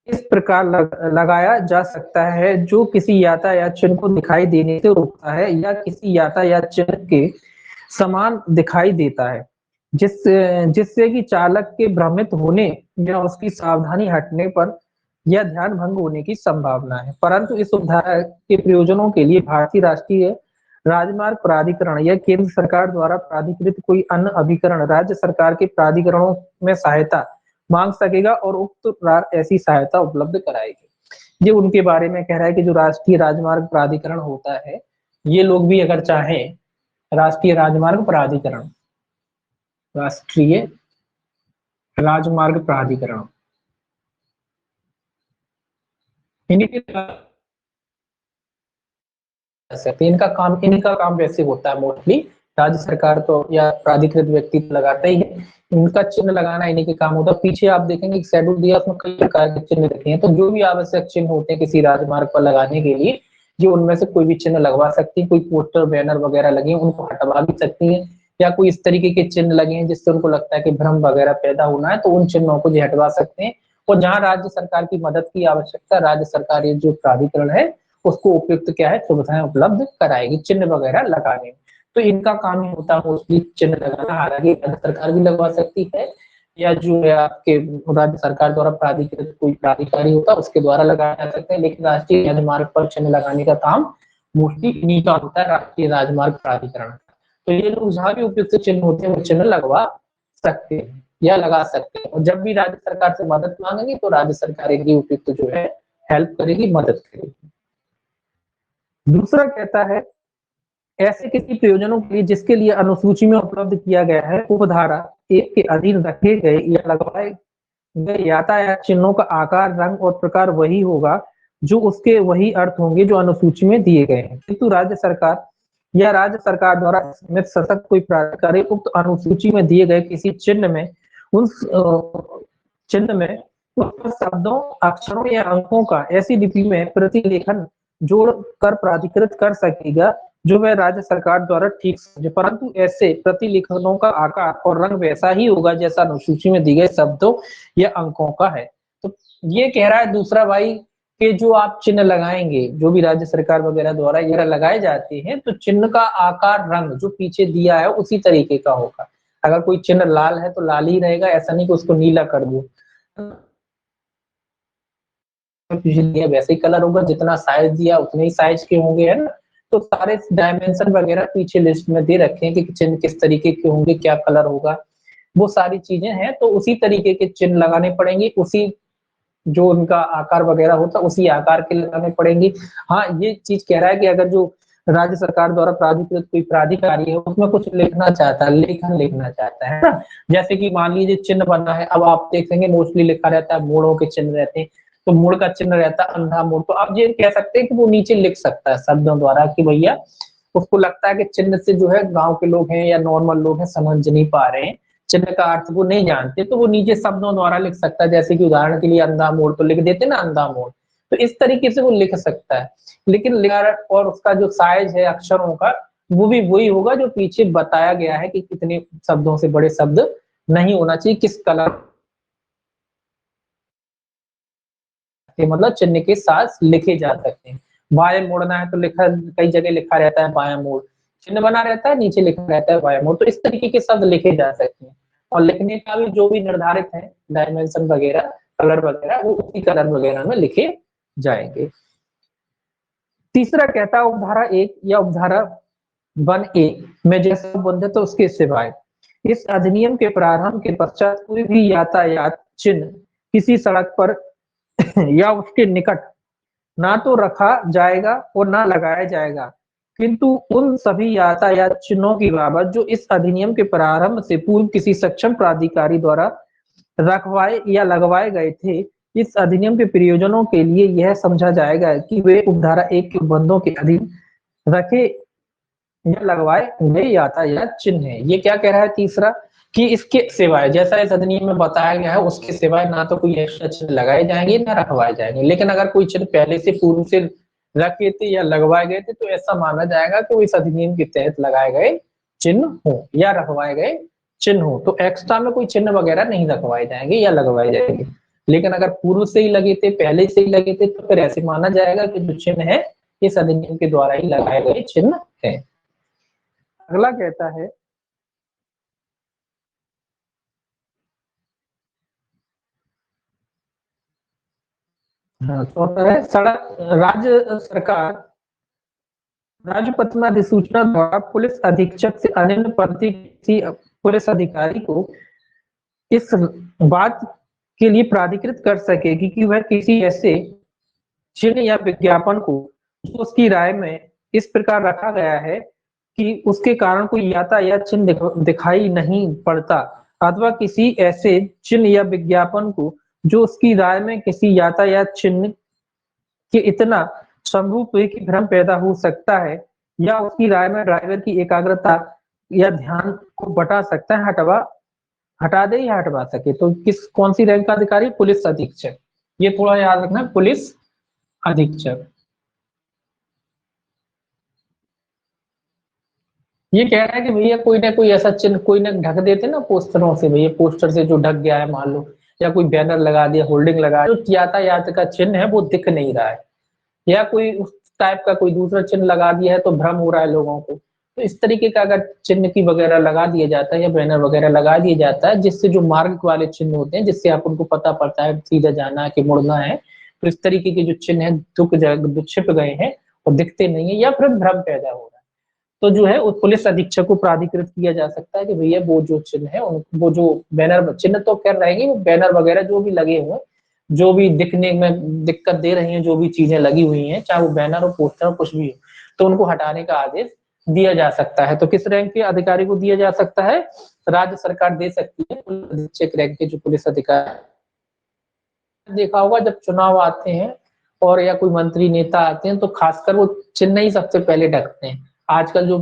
Speaker 1: इस प्रकार लगाया जा सकता है जो किसी यातायात चिन्ह को दिखाई देने से रोकता है या किसी यातायात चिन्ह के समान दिखाई देता है, जिससे कि चालक के भ्रमित होने या उसकी सावधानी हटने पर यह ध्यान भंग होने की संभावना है। परंतु इस उपधारा के प्रयोजनों के लिए भारतीय राष्ट्रीय राजमार्ग प्राधिकरण या केंद्र सरकार द्वारा प्राधिकृत कोई अन्य अभिकरण राज्य सरकार के प्राधिकरणों में सहायता मांग सकेगा और उक्त ऐसी सहायता उपलब्ध कराएगी। ये उनके बारे में कह रहा है कि जो राष्ट्रीय राजमार्ग प्राधिकरण होता है, ये लोग भी अगर चाहें राष्ट्रीय राजमार्ग प्राधिकरण, राष्ट्रीय राजमार्ग प्राधिकरण इनका काम वैसे होता है मोस्टली, राज्य सरकार तो या प्राधिकृत व्यक्ति तो लगाता ही है, इनका चिन्ह लगाना इन्हीं के काम होता है। पीछे आप देखेंगे एक शेड्यूल दिया, उसमें कई प्रकार के चिन्ह रखे हैं, तो जो भी आवश्यक चिन्ह होते हैं किसी राजमार्ग पर लगाने के लिए, जो उनमें से कोई भी चिन्ह लगवा सकती है। कोई पोस्टर बैनर वगैरह लगे हैं उनको हटवा भी सकती है, या कोई इस तरीके के चिन्ह लगे हैं जिससे उनको लगता है कि भ्रम वगैरह पैदा होना है, तो उन चिन्हों को हटवा सकते हैं। और जहाँ राज्य सरकार की मदद की आवश्यकता, राज्य सरकार ये जो प्राधिकरण है उसको उपयुक्त क्या है सुविधाएं उपलब्ध कराएगी चिन्ह वगैरह लगाने में। तो इनका काम ही होता है मोस्टली चिन्ह लगाना। हालांकि राज्य सरकार भी लगवा सकती है या जो है आपके राज्य सरकार द्वारा प्राधिकृत कोई प्राधिकारी होता है उसके द्वारा लगाया जा सकता है, लेकिन राष्ट्रीय राजमार्ग पर चिन्ह लगाने का काम मोस्टली इन्हीं का होता है, राष्ट्रीय राजमार्ग प्राधिकरण का। तो ये लोग जहाँ भी उपयुक्त चिन्ह होते हैं वो चिन्ह लगवा सकते हैं या लगा सकते हैं, और जब भी राज्य सरकार से मदद मांगेंगे तो राज्य सरकार इनकी उपयुक्त जो है हेल्प करेगी, मदद करेगी। दूसरा कहता है ऐसे किसी प्रयोजनों के लिए जिसके लिए अनुसूची में उपलब्ध किया गया है उपधारा 1 के अधीन रखे गए या लगवाए गए यातायात चिन्हों का आकार, रंग और प्रकार वही होगा जो उसके वही अर्थ होंगे जो अनुसूची में दिए गए हैं, किंतु राज्य सरकार या राज्य सरकार द्वारा सशक्त कोई प्राधिकारी उक्त अनुसूची में दिए गए किसी चिन्ह में उन चिन्ह में शब्दों, अक्षरों या अंकों का ऐसी लिपि में प्रतिलेखन जोड़ कर प्राधिकृत कर सकेगा जो वह राज्य सरकार द्वारा ठीक समझे, परंतु ऐसे प्रतिलेखनों का आकार और रंग वैसा ही होगा जैसा अनुसूची में दी गए शब्दों या अंकों का है। तो ये कह रहा है दूसरा भाई कि जो आप चिन्ह लगाएंगे, जो भी राज्य सरकार वगैरह द्वारा ये लगाए जाते हैं, तो चिन्ह का आकार, रंग जो पीछे दिया है उसी तरीके का होगा। अगर कोई चिन्ह लाल है तो लाल ही रहेगा, ऐसा नहीं कि उसको नीला कर दो, वैसे ही कलर होगा, जितना साइज दिया उतने ही साइज के होंगे, है ना। तो सारे डायमेंशन वगैरह पीछे लिस्ट में दे रखे हैं कि चिन्ह किस तरीके के होंगे, क्या कलर होगा, वो सारी चीजें हैं। तो उसी तरीके के चिन्ह लगाने पड़ेंगे, उसी जो उनका आकार वगैरह होता उसी आकार के लगाने पड़ेंगे। हाँ, ये चीज कह रहा है कि अगर जो राज्य सरकार द्वारा प्राधिकृत कोई प्राधिकारी है उसमें कुछ लिखना चाहता है, लेखन लिखना चाहता है ना, जैसे कि मान लीजिए चिन्ह बना है, अब आप देखेंगे मोस्टली लिखा रहता है, मोड़ों के चिन्ह रहते हैं, तो मुड़ का चिन्ह रहता है अंधा मुड़, तो आप ये कह सकते हैं कि वो नीचे लिख सकता है शब्दों द्वारा कि भैया उसको लगता है कि चिन्ह से जो है गांव के लोग हैं या नॉर्मल लोग हैं समझ नहीं पा रहे हैं, चिन्ह का अर्थ वो नहीं जानते, तो वो नीचे शब्दों द्वारा लिख सकता है। जैसे कि उदाहरण के लिए अंधा मोड़ तो लिख देते ना अंधा मोड़, तो इस तरीके से वो लिख सकता है। लेकिन और उसका जो साइज है अक्षरों का वो भी वही होगा जो पीछे बताया गया है कि कितने शब्दों से बड़े शब्द नहीं होना चाहिए, किस कलर मतलब चिन्ह के साथ लिखे जा सकते हैं। बाएं मोड़ना है तो लिखा, कई जगह लिखा रहता है बायां मोड़, चिन्ह बना रहता है, नीचे लिखा रहता है बायां मोड़, तो इस तरीके के शब्द लिखे जा सकते हैं। और लिखने का भी जो भी निर्धारित है डायमेंशन वगैरह, कलर वगैरह, वो उसी कलर वगैरह में लिखे जाएंगे। तीसरा कहता है उपधारा 1 या उपधारा 1A में जैसे संबंधित तो उसके सिवाय इस अधिनियम के प्रारंभ के पश्चात कोई भी यातायात चिन्ह किसी सड़क पर या उसके निकट ना तो रखा जाएगा और ना लगाया जाएगा, किंतु उन सभी यातायात चिन्हों की बाबत जो इस अधिनियम के प्रारंभ से पूर्व किसी सक्षम प्राधिकारी द्वारा रखवाए या लगवाए गए थे, इस अधिनियम के प्रयोजनों के लिए यह समझा जाएगा कि वे उपधारा 1 के उपबंधों के अधीन रखे या लगवाए गए यातायात चिन्ह है। ये क्या कह रहा है तीसरा, कि इसके सिवाय जैसा इस अधिनियम में बताया गया है उसके सिवाय ना तो कोई एक्स्ट्रा चिन्ह लगाए जाएंगे ना रखवाए जाएंगे, लेकिन अगर कोई चिन्ह पहले से पूर्व से रखे थे या लगवाए गए थे तो ऐसा माना जाएगा कि वो इस अधिनियम के तहत लगाए गए चिन्ह हो या रखवाए गए चिन्ह हो, तो एक्स्ट्रा में कोई चिन्ह वगैरह नहीं रखवाए जाएंगे या लगवाए जाएंगे। लेकिन अगर पूर्व से ही लगे थे, पहले से ही लगे थे, तो फिर ऐसे माना जाएगा कि जो चिन्ह है इस अधिनियम के द्वारा ही लगाए गए चिन्ह है। अगला कहता है चौथा है सड़क राज्य सरकार राज्यपत्र में अधिसूचना द्वारा पुलिस अधीक्षक से अनिम्न पंक्ति किसी पुलिस अधिकारी को इस बात के लिए प्राधिकृत कर सकेगी कि वह किसी ऐसे चिन्ह या विज्ञापन को जो उसकी राय में इस प्रकार रखा गया है कि उसके कारण कोई यातायात चिन्ह दिखाई नहीं पड़ता, अथवा किसी ऐसे चिन्ह या विज्ञापन को जो उसकी राय में किसी यातायात चिन्ह के इतना समरूप हुए कि भ्रम पैदा हो सकता है या उसकी राय में ड्राइवर की एकाग्रता या ध्यान को बटा सकता है, हटा दे या हटवा सके। तो कौन सी रैंक का अधिकारी? पुलिस अधीक्षक। ये थोड़ा याद रखना, पुलिस अधीक्षक। ये कह रहा है कि भैया कोई ना कोई ऐसा चिन्ह कोई ना ढक देते ना पोस्टरों से, भैया पोस्टर से जो ढक गया है मान लो, या कोई बैनर लगा दिया, होल्डिंग लगा, जो यातायात का चिन्ह है वो दिख नहीं रहा है, या कोई उस टाइप का कोई दूसरा चिन्ह लगा दिया है तो भ्रम हो रहा है लोगों को, तो इस तरीके का अगर चिन्ह की वगैरह लगा दिया जाता है या बैनर वगैरह लगा दिया जाता है जिससे जो मार्ग वाले चिन्ह होते हैं जिससे आप उनको पता पड़ता है सीधा जाना है कि मुड़ना है, तो इस तरीके के जो चिन्ह है छिप गए हैं और दिखते नहीं है या फिर भ्रम पैदा हो रहा है, तो जो है उस पुलिस अधीक्षक को प्राधिकृत किया जा सकता है कि भैया वो जो चिन्ह है वो जो बैनर चिन्ह तो कर रहेंगे, वो बैनर वगैरह जो भी लगे हुए जो भी दिखने में दिक्कत दे रही हैं, जो भी चीजें लगी हुई हैं, चाहे वो बैनर हो पोस्टर हो कुछ भी हो, तो उनको हटाने का आदेश दिया जा सकता है। तो किस रैंक के अधिकारी को दिया जा सकता है? राज्य सरकार दे सकती है, पुलिस अधीक्षक रैंक के जो पुलिस अधिकारी। देखा होगा जब चुनाव आते हैं और या कोई मंत्री नेता आते हैं तो खासकर वो चिन्ह ही सबसे पहले ढकते हैं। आजकल जो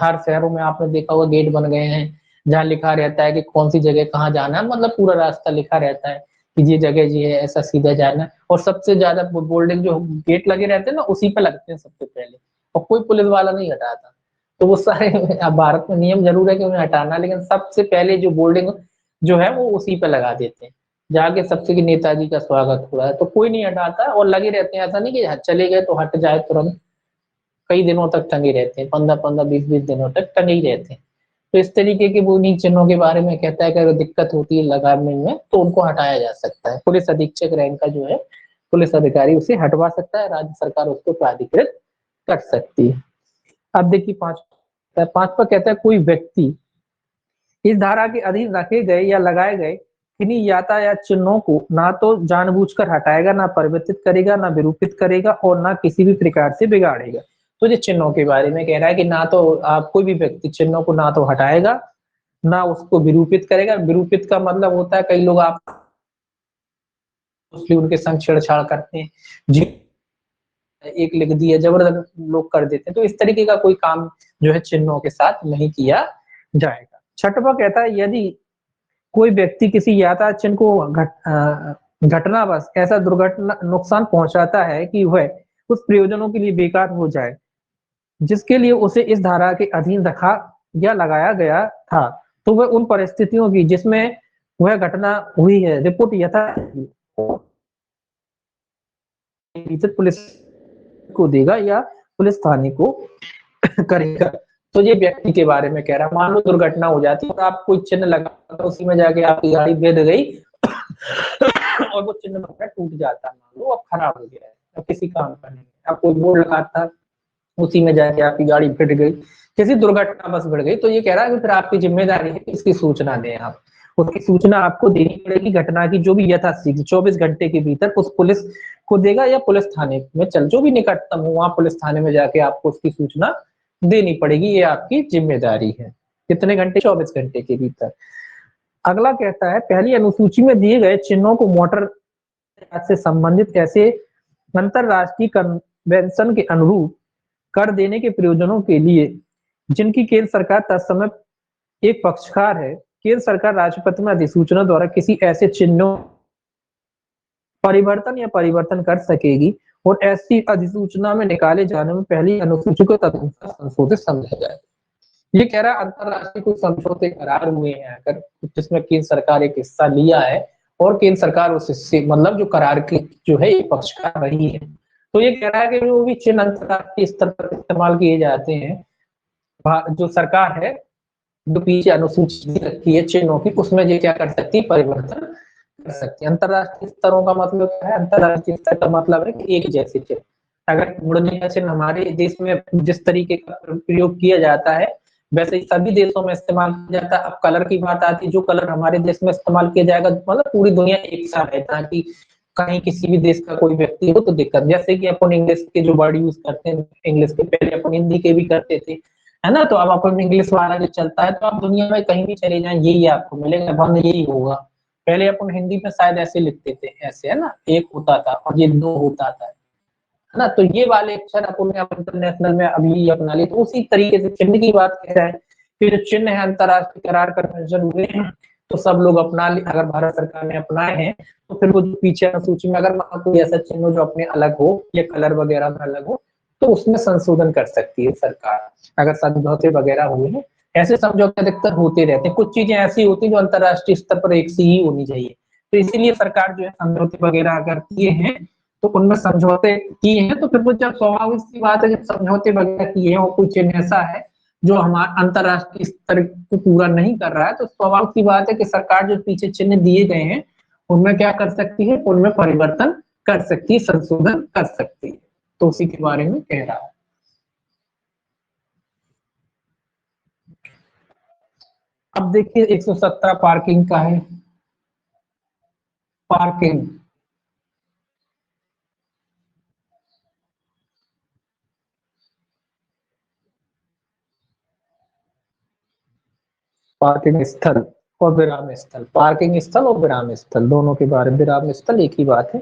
Speaker 1: हर शहरों में आपने देखा होगा गेट बन गए हैं जहाँ लिखा रहता है कि कौन सी जगह कहाँ जाना है, मतलब पूरा रास्ता लिखा रहता है कि ये जगह जी है, ऐसा सीधा जाना है, और सबसे ज्यादा बोल्डिंग जो गेट लगे रहते हैं ना उसी पे लगते हैं सबसे पहले, और कोई पुलिस वाला नहीं हटाता। तो वो सारे अब भारत में नियम जरूर है कि उन्हें हटाना, लेकिन सबसे पहले जो बोल्डिंग जो है वो उसी पे लगा देते हैं जाके सबसे कि नेताजी का स्वागत हो रहा है, तो कोई नहीं हटाता और लगे रहते हैं। ऐसा नहीं कि चले गए तो हट जाए तुरंत, कई दिनों तक टंगे रहते हैं, 15-15 20-20 दिनों तक टंगे ही रहते हैं। तो इस तरीके के वो उन्हीं चिन्हों के बारे में कहता है कि अगर दिक्कत होती है लगाने में तो उनको हटाया जा सकता है। पुलिस अधीक्षक रैंक का जो है पुलिस अधिकारी उसे हटवा सकता है, राज्य सरकार उसको प्राधिकृत कर सकती है। अब देखिए पांचवा कहता है कोई व्यक्ति इस धारा के अधीन रखे गए या लगाए गए किन्हीं यातायात चिन्हों को ना तो जानबूझकर हटाएगा, ना परिवर्तित करेगा, ना विरूपित करेगा और ना किसी भी प्रकार से बिगाड़ेगा। तो ये चिन्हों के बारे में कह रहा है कि ना तो आप कोई भी व्यक्ति चिन्हों को ना तो हटाएगा ना उसको विरूपित करेगा। विरूपित का मतलब होता है कई लोग आप उनके संग छेड़छाड़ करते हैं, जी एक लिख दिया जबरदस्त लोग कर देते हैं, तो इस तरीके का कोई काम जो है चिन्हों के साथ नहीं किया जाएगा। छठवां कहता है यदि कोई व्यक्ति किसी यातायात चिन्ह को घटनावश ऐसा दुर्घटना नुकसान पहुंचाता है कि वह उस प्रयोजनों के लिए बेकार हो जाए जिसके लिए उसे इस धारा के अधीन रखा या लगाया गया था, तो वह उन परिस्थितियों की जिसमें वह घटना हुई है रिपोर्ट यथा पुलिस को देगा या पुलिस थाने को करेगा। तो ये व्यक्ति के बारे में कह रहा है, मान लो दुर्घटना हो जाती है और आप कोई चिन्ह लगा तो उसी में जाके आपकी गाड़ी गिर गई और वो चिन्ह टूट जाता, मान लो अब खराब हो गया है, अब किसी काम का नहीं, अब कोई बोर्ड लगाता उसी में जाके आपकी गाड़ी फिट गई, किसी दुर्घटना बस बढ़ गई, तो ये कह रहा है कि फिर आपकी जिम्मेदारी है कि इसकी सूचना दें आप, उसकी सूचना आपको देनी पड़ेगी घटना की जो भी यथाशीघ्र 24 घंटे के भीतर उस पुलिस को देगा या पुलिस थाने में चल जो भी निकटतम हो वहां पुलिस थाने में जाके आपको उसकी सूचना देनी पड़ेगी, ये आपकी जिम्मेदारी है। कितने घंटे? 24 घंटे के भीतर। अगला कहता है पहली अनुसूची में दिए गए चिन्हों को मोटर से संबंधित ऐसे अंतरराष्ट्रीय कन्वेंशन के अनुरूप कर देने के प्रयोजनों के लिए जिनकी केंद्र सरकार तत्समय एक पक्षकार है, केंद्र सरकार राष्ट्रपति में अधिसूचना द्वारा किसी ऐसे चिन्हों परिवर्तन या परिवर्तन कर सकेगी और ऐसी अधिसूचना में निकाले जाने में पहली अनुसूची को तदनुसार संशोधित समझा जाए। ये कह रहा है अंतरराष्ट्रीय कुछ समझौते करार हुए हैं अगर जिसमें केंद्र सरकार एक हिस्सा लिया है और केंद्र सरकार उस हिस्से मतलब जो करार की जो है ये पक्षकार रही है, तो ये कह रहा है कि जो भी चिन्ह अंतरराष्ट्रीय स्तर पर इस्तेमाल किए जाते हैं जो सरकार है जो पीछे अनुसूची रखी है चिन्हों की उसमें ये क्या कर सकती है परिवर्तन कर सकती है। अंतरराष्ट्रीय स्तरों का मतलब क्या है? अंतरराष्ट्रीय स्तर का मतलब है कि एक जैसे चिन्ह, अगर मुड़ने का चिन्ह हमारे देश में जिस तरीके का प्रयोग किया जाता है वैसे ही सभी देशों में इस्तेमाल किया जाता है। अब कलर की बात आती है, जो कलर हमारे देश में इस्तेमाल किया जाएगा मतलब पूरी दुनिया एक साथ है ताकि कहीं किसी भी देश का कोई व्यक्ति हो तो दिक्कत, जैसे कि अपन इंग्लिश के जो वर्ड यूज करते हैं इंग्लिश के पहले अपन हिंदी के भी करते थे है ना, तो अब अपन इंग्लिश वाला जो चलता है तो आप दुनिया में कहीं भी चले जाएं यही आपको मिलेगा, बंद यही होगा। पहले अपन हिंदी में शायद ऐसे लिखते थे ऐसे है ना, एक होता था और ये दो होता था है ना, तो ये वाले अक्षर अपन इंटरनेशनल में अभी अपना लिए, तो उसी तरीके से चिन्ह की बात कह रहा है कि जो चिन्ह है अंतरराष्ट्रीय करार कन्वेंशन हुए हैं तो सब लोग अपना ले, अगर भारत सरकार ने अपनाए हैं तो फिर वो जो पीछे अनुसूची में अगर कोई ऐसा चिन्ह जो अपने अलग हो या कलर वगैरह में अलग हो तो उसमें संशोधन कर सकती है सरकार अगर समझौते वगैरह हुए हैं। ऐसे समझौते अधिकतर होते रहते हैं, कुछ चीजें ऐसी होती हैं जो अंतरराष्ट्रीय स्तर पर एक सी ही होनी चाहिए, तो इसीलिए सरकार जो है समझौते वगैरह अगर किए हैं तो उनमें समझौते किए हैं तो फिर वो जब स्वाभाविक सी बात है जब समझौते वगैरह किए हैं और कोई चिन्ह ऐसा है जो हमारा अंतरराष्ट्रीय स्तर को पूरा नहीं कर रहा है तो स्वाभाविक सी बात है कि सरकार जो पीछे चिन्ह दिए गए हैं उनमें क्या कर सकती है, उनमें परिवर्तन कर सकती है, संशोधन कर सकती है, तो उसी के बारे में कह रहा है। अब देखिए 117 पार्किंग का है। पार्किंग पार्किंग स्थल और विराम स्थल, पार्किंग स्थल और विराम स्थल दोनों के बारे में, विराम स्थल एक ही बात है।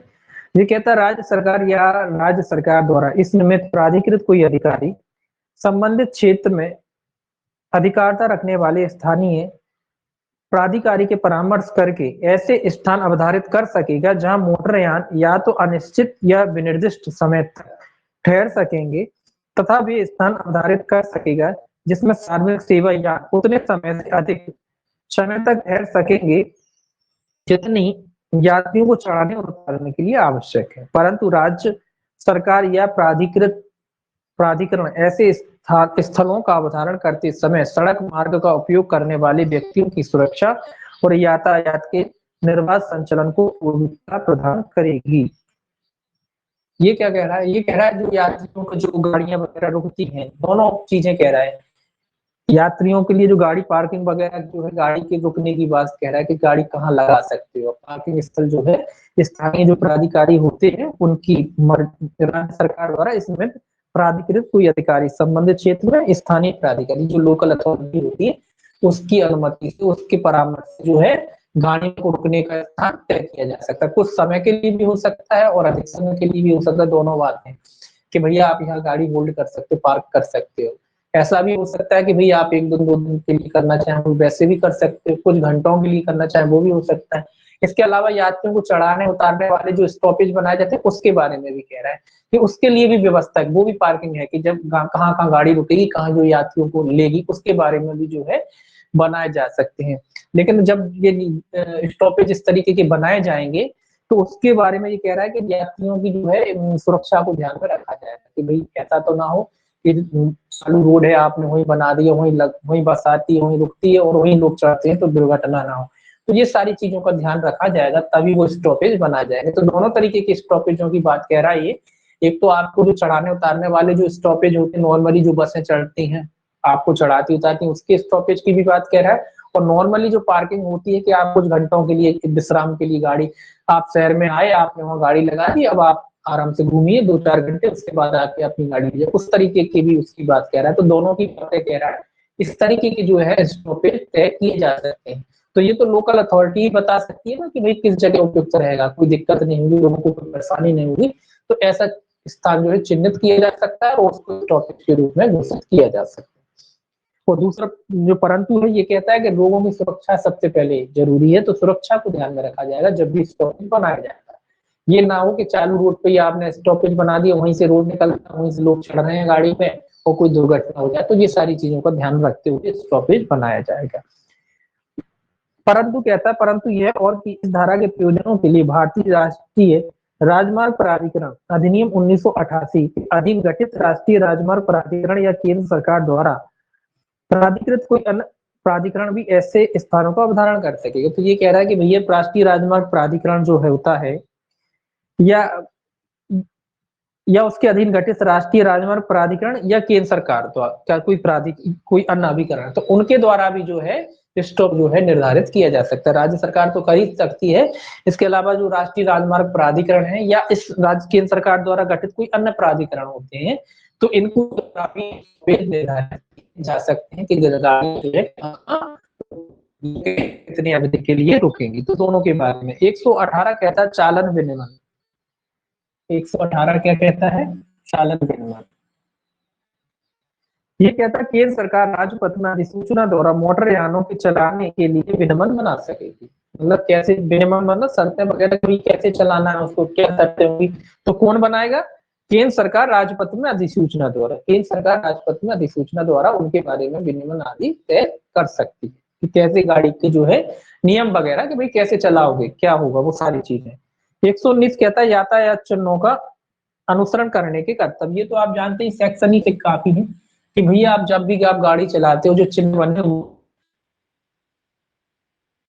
Speaker 1: ये कहता है राज्य सरकार या राज्य सरकार द्वारा इस निमित्त प्राधिकृत कोई अधिकारी संबंधित क्षेत्र में अधिकारिता रखने वाले स्थानीय प्राधिकारी के परामर्श करके ऐसे स्थान अवधारित कर सकेगा जहां मोटरयान या तो अनिश्चित या विनिर्दिष्ट समय तक ठहर सकेंगे तथा वे स्थान अवधारित कर सकेगा जिसमें सार्वजनिक सेवा या उतने समय से अधिक समय तक ठहर सकेंगे जितनी यात्रियों को चढ़ाने और उतारने के लिए आवश्यक है, परंतु राज्य सरकार या प्राधिकरण ऐसे स्थलों का अवधारण करते समय सड़क मार्ग का उपयोग करने वाले व्यक्तियों की सुरक्षा और यातायात के निर्बाध संचालन को पूर्णता प्रदान करेगी। ये क्या कह रहा है? ये कह रहा है जो यात्रियों को जो गाड़ियां वगैरह रुकती हैं दोनों चीजें कह रहा है, यात्रियों के लिए जो गाड़ी पार्किंग वगैरह जो है गाड़ी के रुकने की बात कह रहा है कि गाड़ी कहाँ लगा सकते हो, पार्किंग स्थल जो है स्थानीय जो प्राधिकारी होते हैं उनकी राज्य सरकार द्वारा इसमें प्राधिकृत कोई अधिकारी संबंधित क्षेत्र में स्थानीय प्राधिकारी जो लोकल अथॉरिटी होती है उसकी अनुमति से उसके परामर्श से जो है गाड़ी को रुकने का स्थान तय किया जा सकता है, कुछ समय के लिए भी हो सकता है और अधिक समय के लिए भी हो सकता है, दोनों बातें कि भैया आप यहाँ गाड़ी होल्ड कर सकते हो, पार्क कर सकते हो। ऐसा भी हो सकता है कि भैया आप एक दिन 2 दिन के लिए करना चाहें वो वैसे भी कर सकते हो, कुछ घंटों के लिए करना चाहें वो भी हो सकता है। इसके अलावा यात्रियों को चढ़ाने उतारने वाले जो स्टॉपेज बनाए जाते हैं उसके बारे में भी कह रहा है कि उसके लिए भी व्यवस्था है, वो भी पार्किंग है कि जब कहाँ कहाँ गाड़ी रुकेगी, कहाँ जो यात्रियों को लेगी उसके बारे में भी जो है बनाए जा सकते हैं। लेकिन जब ये स्टॉपेज इस तरीके के बनाए जाएंगे तो उसके बारे में ये कह रहा है कि यात्रियों की जो है सुरक्षा को ध्यान में रखा जाएगा कि भाई ऐसा तो ना हो कि चालू रोड है आपने वहीं बना दिया, वहीं बस आती है वहीं रुकती है और वहीं लोग चढ़ते हैं तो दुर्घटना ना हो, तो ये सारी चीजों का ध्यान रखा जाएगा तभी वो स्टॉपेज बना जाएगा। तो दोनों तरीके के स्टॉपेजों की बात कह रहा है ये, एक तो आपको जो चढ़ाने उतारने वाले जो स्टॉपेज होते हैं नॉर्मली जो बसें चढ़ती हैं आपको चढ़ाती उतारती हैं उसके स्टॉपेज की भी बात कह रहा है, और नॉर्मली जो पार्किंग होती है कि आप कुछ घंटों के लिए विश्राम के लिए गाड़ी, आप शहर में आए, आपने वहाँ गाड़ी लगा दी, अब आप आराम से घूमिए 2-4 घंटे, उसके बाद आके अपनी गाड़ी लीजिए, उस तरीके की भी उसकी बात कह रहा है। तो दोनों की बातें कह रहा है, इस तरीके की जो है स्टॉपेज तय किए जा सकते हैं। तो ये तो लोकल अथॉरिटी ही बता सकती है ना कि भाई किस जगह उपयुक्त रहेगा, कोई दिक्कत नहीं होगी, लोगों को कोई परेशानी नहीं होगी। तो ऐसा स्थान जो है चिन्हित किया जा सकता है और उसको स्टॉपेज के रूप में घोषित किया जा सकता है। और दूसरा जो परंतु है, ये कहता है कि लोगों की सुरक्षा सबसे पहले जरूरी है, तो सुरक्षा को ध्यान में रखा जाएगा जब भी स्टॉपेज बनाया जाएगा। ये ना हो कि चालू रोड पे ही आपने स्टॉपेज बना दिया, वहीं से रोड निकलता है, वहीं से लोग चढ़ रहे हैं गाड़ी पे और कोई दुर्घटना हो जाए, तो ये सारी चीजों का ध्यान रखते हुए स्टॉपेज बनाया जाएगा। परंतु कहता है, परंतु यह और कि इस धारा के प्रयोजनों के लिए भारतीय राष्ट्रीय राजमार्ग प्राधिकरण अधिनियम 1988 के अधीन गठित राष्ट्रीय राजमार्ग प्राधिकरण या केंद्र सरकार द्वारा प्राधिकृत कोई अन्य प्राधिकरण भी ऐसे स्थानों का अवधारण कर सकेगा। तो ये कह रहा है कि भैया राष्ट्रीय राजमार्ग प्राधिकरण जो है होता है, या उसके अधीन गठित राष्ट्रीय राजमार्ग प्राधिकरण या केंद्र सरकार द्वारा क्या कोई अन्य अभिकरण, तो उनके द्वारा भी जो है स्टॉप जो है निर्धारित किया जा सकता है। राज्य सरकार तो कर ही सकती है, इसके अलावा जो राष्ट्रीय राजमार्ग प्राधिकरण है या इस राज्य केंद्र सरकार द्वारा गठित कोई अन्य प्राधिकरण होते हैं, तो इनको काफी निर्धारित जा सकते हैं कि गाड़ी जो है कितनी अवधि के लिए रुकेंगी। तो दोनों के बारे में 118 कहता है चालन विनिमय, 118 क्या कहता है, चालन विनिमय। ये कहता है केंद्र सरकार राजपथ में अधिसूचना द्वारा मोटर यानों के चलाने के लिए विनियमन बना सकेगी। मतलब कैसे विनियमन, मतलब शर्तें वगैरह भी कैसे चलाना है उसको, क्या शर्तें होंगी, तो कौन बनाएगा, केंद्र सरकार राजपथ में अधिसूचना द्वारा, केंद्र सरकार राजपथ में अधिसूचना द्वारा उनके बारे में विनियमन आदि तय कर सकती है कि कैसे गाड़ी के जो है नियम वगैरह कि भाई कैसे चलाओगे, क्या होगा, वो सारी चीजें। 119 कहता है यातायात चिन्हों का अनुसरण करने के कर्तव्य। ये तो आप जानते हैं सेक्शन ही काफी है कि भैया आप जब भी आप गाड़ी चलाते हो जो चिन्ह बने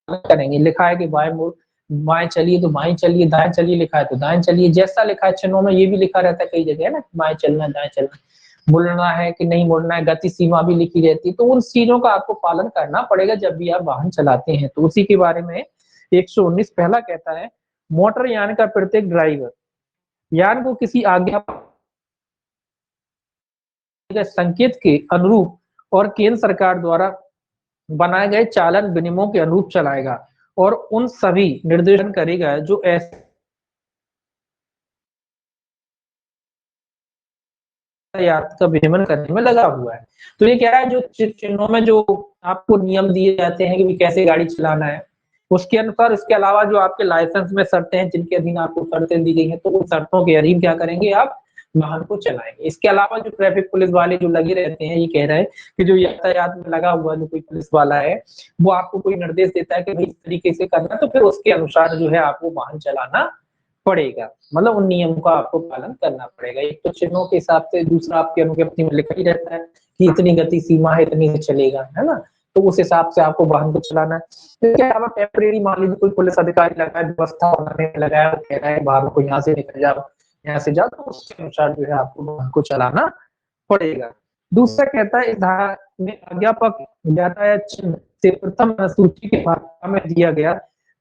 Speaker 1: करेंगे, लिखा है कि बाएं चलिए तो बाएं चलिए, दाएं चलिए लिखा है तो दाएं चलिए, जैसा लिखा है चिन्हों में ये भी लिखा रहता है कई जगह है ना, बाएं चलना दाएं चलना, मुड़ना है कि नहीं मुड़ना है, गति सीमा भी लिखी रहती है, तो उन चीजों का आपको पालन करना पड़ेगा जब भी आप वाहन चलाते हैं। तो उसी के बारे में 119 पहला कहता है मोटर यान का प्रत्येक ड्राइवर यान को किसी आज्ञा संकेत के अनुरूप और केंद्र सरकार द्वारा बनाए गए चालन विनियमों के अनुरूप चलाएगा और उन सभी निर्देशन करेगा जो ऐसे यातायात का विनियमन करने में लगा हुआ है। तो ये कह रहा है जो चिन्हों में जो आपको नियम दिए जाते हैं कि कैसे गाड़ी चलाना है, उसके अनुसार इसके अलावा जो आपके लाइसेंस में शर्तें हैं जिनके अधीन आपको शर्तें दी गई हैं, तो उन शर्तों के अधीन क्या करेंगे आप वाहन को चलाएंगे। इसके अलावा जो ट्रैफिक पुलिस वाले जो लगे रहते हैं, ये कह रहे हैं कि जो यातायात में लगा हुआ जो कोई पुलिस वाला है वो आपको कोई निर्देश देता है कि भाई इस तरीके से करना, तो फिर उसके अनुसार जो है आपको वाहन चलाना पड़ेगा, मतलब उन नियमों का आपको पालन करना पड़ेगा। एक तो चिन्हों के हिसाब से, दूसरा आपके अनुज्ञप्ति में लिखा ही रहता है कि इतनी गति सीमा है, इतनी से चलेगा, है ना, तो उस हिसाब से आपको वाहन को चलाना है। इसके अलावा टेम्परेरी मान लीजिए कोई पुलिस अधिकारी लगा है, व्यवस्था बनाने लगाया, वो कह रहा है बाहर को यहाँ से निकल जाओ, यहाँ से जाओ, तो उसके अनुसार जो है आपको वाहन को चलाना पड़ेगा। दूसरा कहता है इस धारा में अज्ञापक यातायात चिन्ह से प्रथम सूची के भाग में दिया गया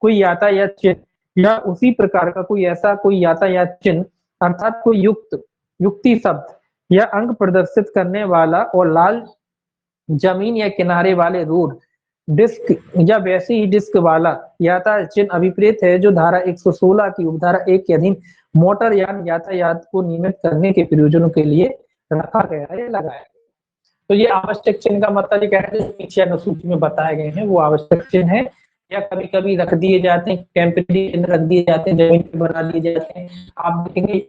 Speaker 1: कोई यातायात चिन्ह या उसी प्रकार का कोई यातायात चिन्ह अर्थात कोई युक्ति शब्द या अंग प्रदर्शित करने वाला और लाल जमीन या किनारे वाले रोड डिस्क या वैसे ही डिस्क वाला यातायात चिन्ह अभिप्रेत है जो धारा 116 की उपधारा 1 के अधीन मोटर यान यातायात को नियमित करने के प्रयोजनों के लिए रखा गया है, लगाया। तो ये आवश्यक चिन्ह का मतलब ये कह रहे हैं पीछे अनुसूची में बताए गए हैं वो आवश्यक चिन्ह है, या कभी कभी रख दिए जाते हैं, टेम्परेरी चिन्ह रख दिए जाते हैं, जमीन पे बना दिए जाते हैं। आप देखेंगे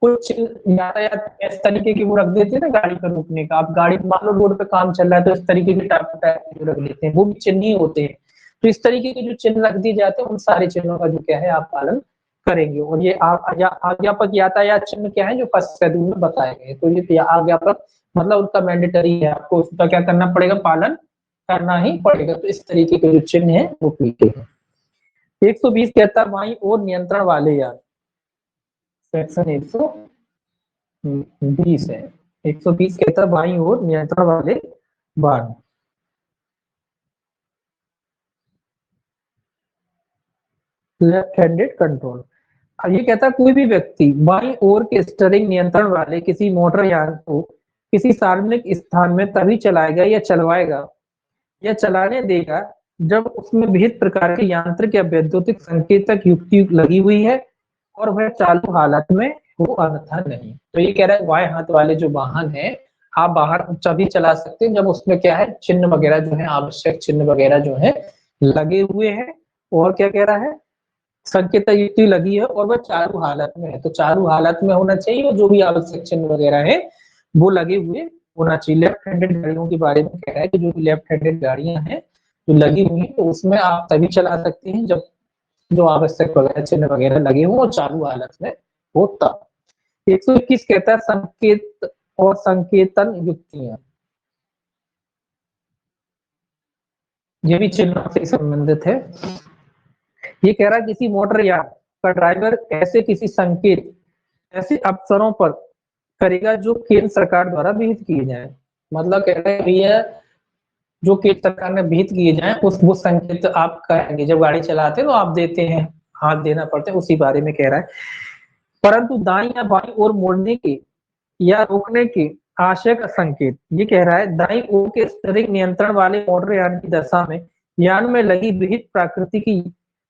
Speaker 1: कुछ यातायात इस तरीके की वो रख देते हैं ना गाड़ी पर रुकने का, आप गाड़ी मान लो रोड पे काम चल रहा है तो इस तरीके के टाइप रख लेते हैं, वो भी चिन्ह ही होते हैं। तो इस तरीके के जो चिन्ह रख दिए जाते हैं उन सारे चिन्हों का जो क्या है आप पालन करेंगे। और ये आज्ञापक यातायात चिन्ह क्या है जो फर्स्ट शेड्यूल में बताए गए, तो ये आज्ञापक मतलब उनका मैंडेटरी है, आपको उसका क्या करना पड़ेगा, पालन करना ही पड़ेगा। तो इस तरीके के जो चिन्ह है वो पीछे है। 120 कहता है बाईं ओर नियंत्रण वाले यान, सेक्शन 120 है, 120 कहता है बाईं ओर नियंत्रण वाले वाहन। Left handed control. अब ये कहता है कोई भी व्यक्ति बाईं ओर के स्टीयरिंग नियंत्रण वाले किसी मोटर यान को किसी सार्वजनिक स्थान में तभी चलाएगा या चलवाएगा या चलाने देगा जब उसमें विहित प्रकार के यांत्रिक या वैद्युतिक संकेतक युक्ति लगी हुई है और वह चालू हालत में हो, अन्यथा नहीं। तो ये कह रहा है बाएं हाथ वाले जो वाहन है आप बाहर तभी चला सकते हैं जब उसमें क्या है चिन्ह वगैरह जो है आवश्यक चिन्ह वगैरह जो है लगे हुए हैं और क्या कह रहा है संकेत युक्ति लगी है और वह चालू हालत में है। तो चालू हालत में होना चाहिए और जो भी आवश्यक चिन्ह वगैरह है वो लगे हुए होना चाहिए। लेफ्ट हैंडेड गाड़ियों के बारे में कह रहा है कि जो लेफ्ट हैंडेड गाड़ियां हैं जो लगी हुई है तो उसमें आप तभी चला सकते हैं जब जो आवश्यक वगैरह चिन्ह वगैरह लगे हों और चालू हालत में हो तब। 121 कहता है संकेत और संकेतन युक्तियां, ये भी चिन्हों से संबंधित है। ये कह रहा है किसी मोटर यान का ड्राइवर ऐसे किसी संकेत ऐसे अवसरों पर करेगा जो केंद्र सरकार द्वारा विहित किए जाए। मतलब कह रहे हैं भैया जो केंद्र सरकार ने विहित किए जाए उस वो संकेत आप करेंगे जब गाड़ी चलाते हैं तो आप देते हैं हाथ देना पड़ता है उसी बारे में कह रहा है। परंतु दाईं या बाईं ओर मोड़ने के या रोकने के आशय का संकेत, ये कह रहा है दाईं ओर के स्टीयरिंग नियंत्रण वाले मोटर यान की दशा में यान में लगी विहित प्रकृति की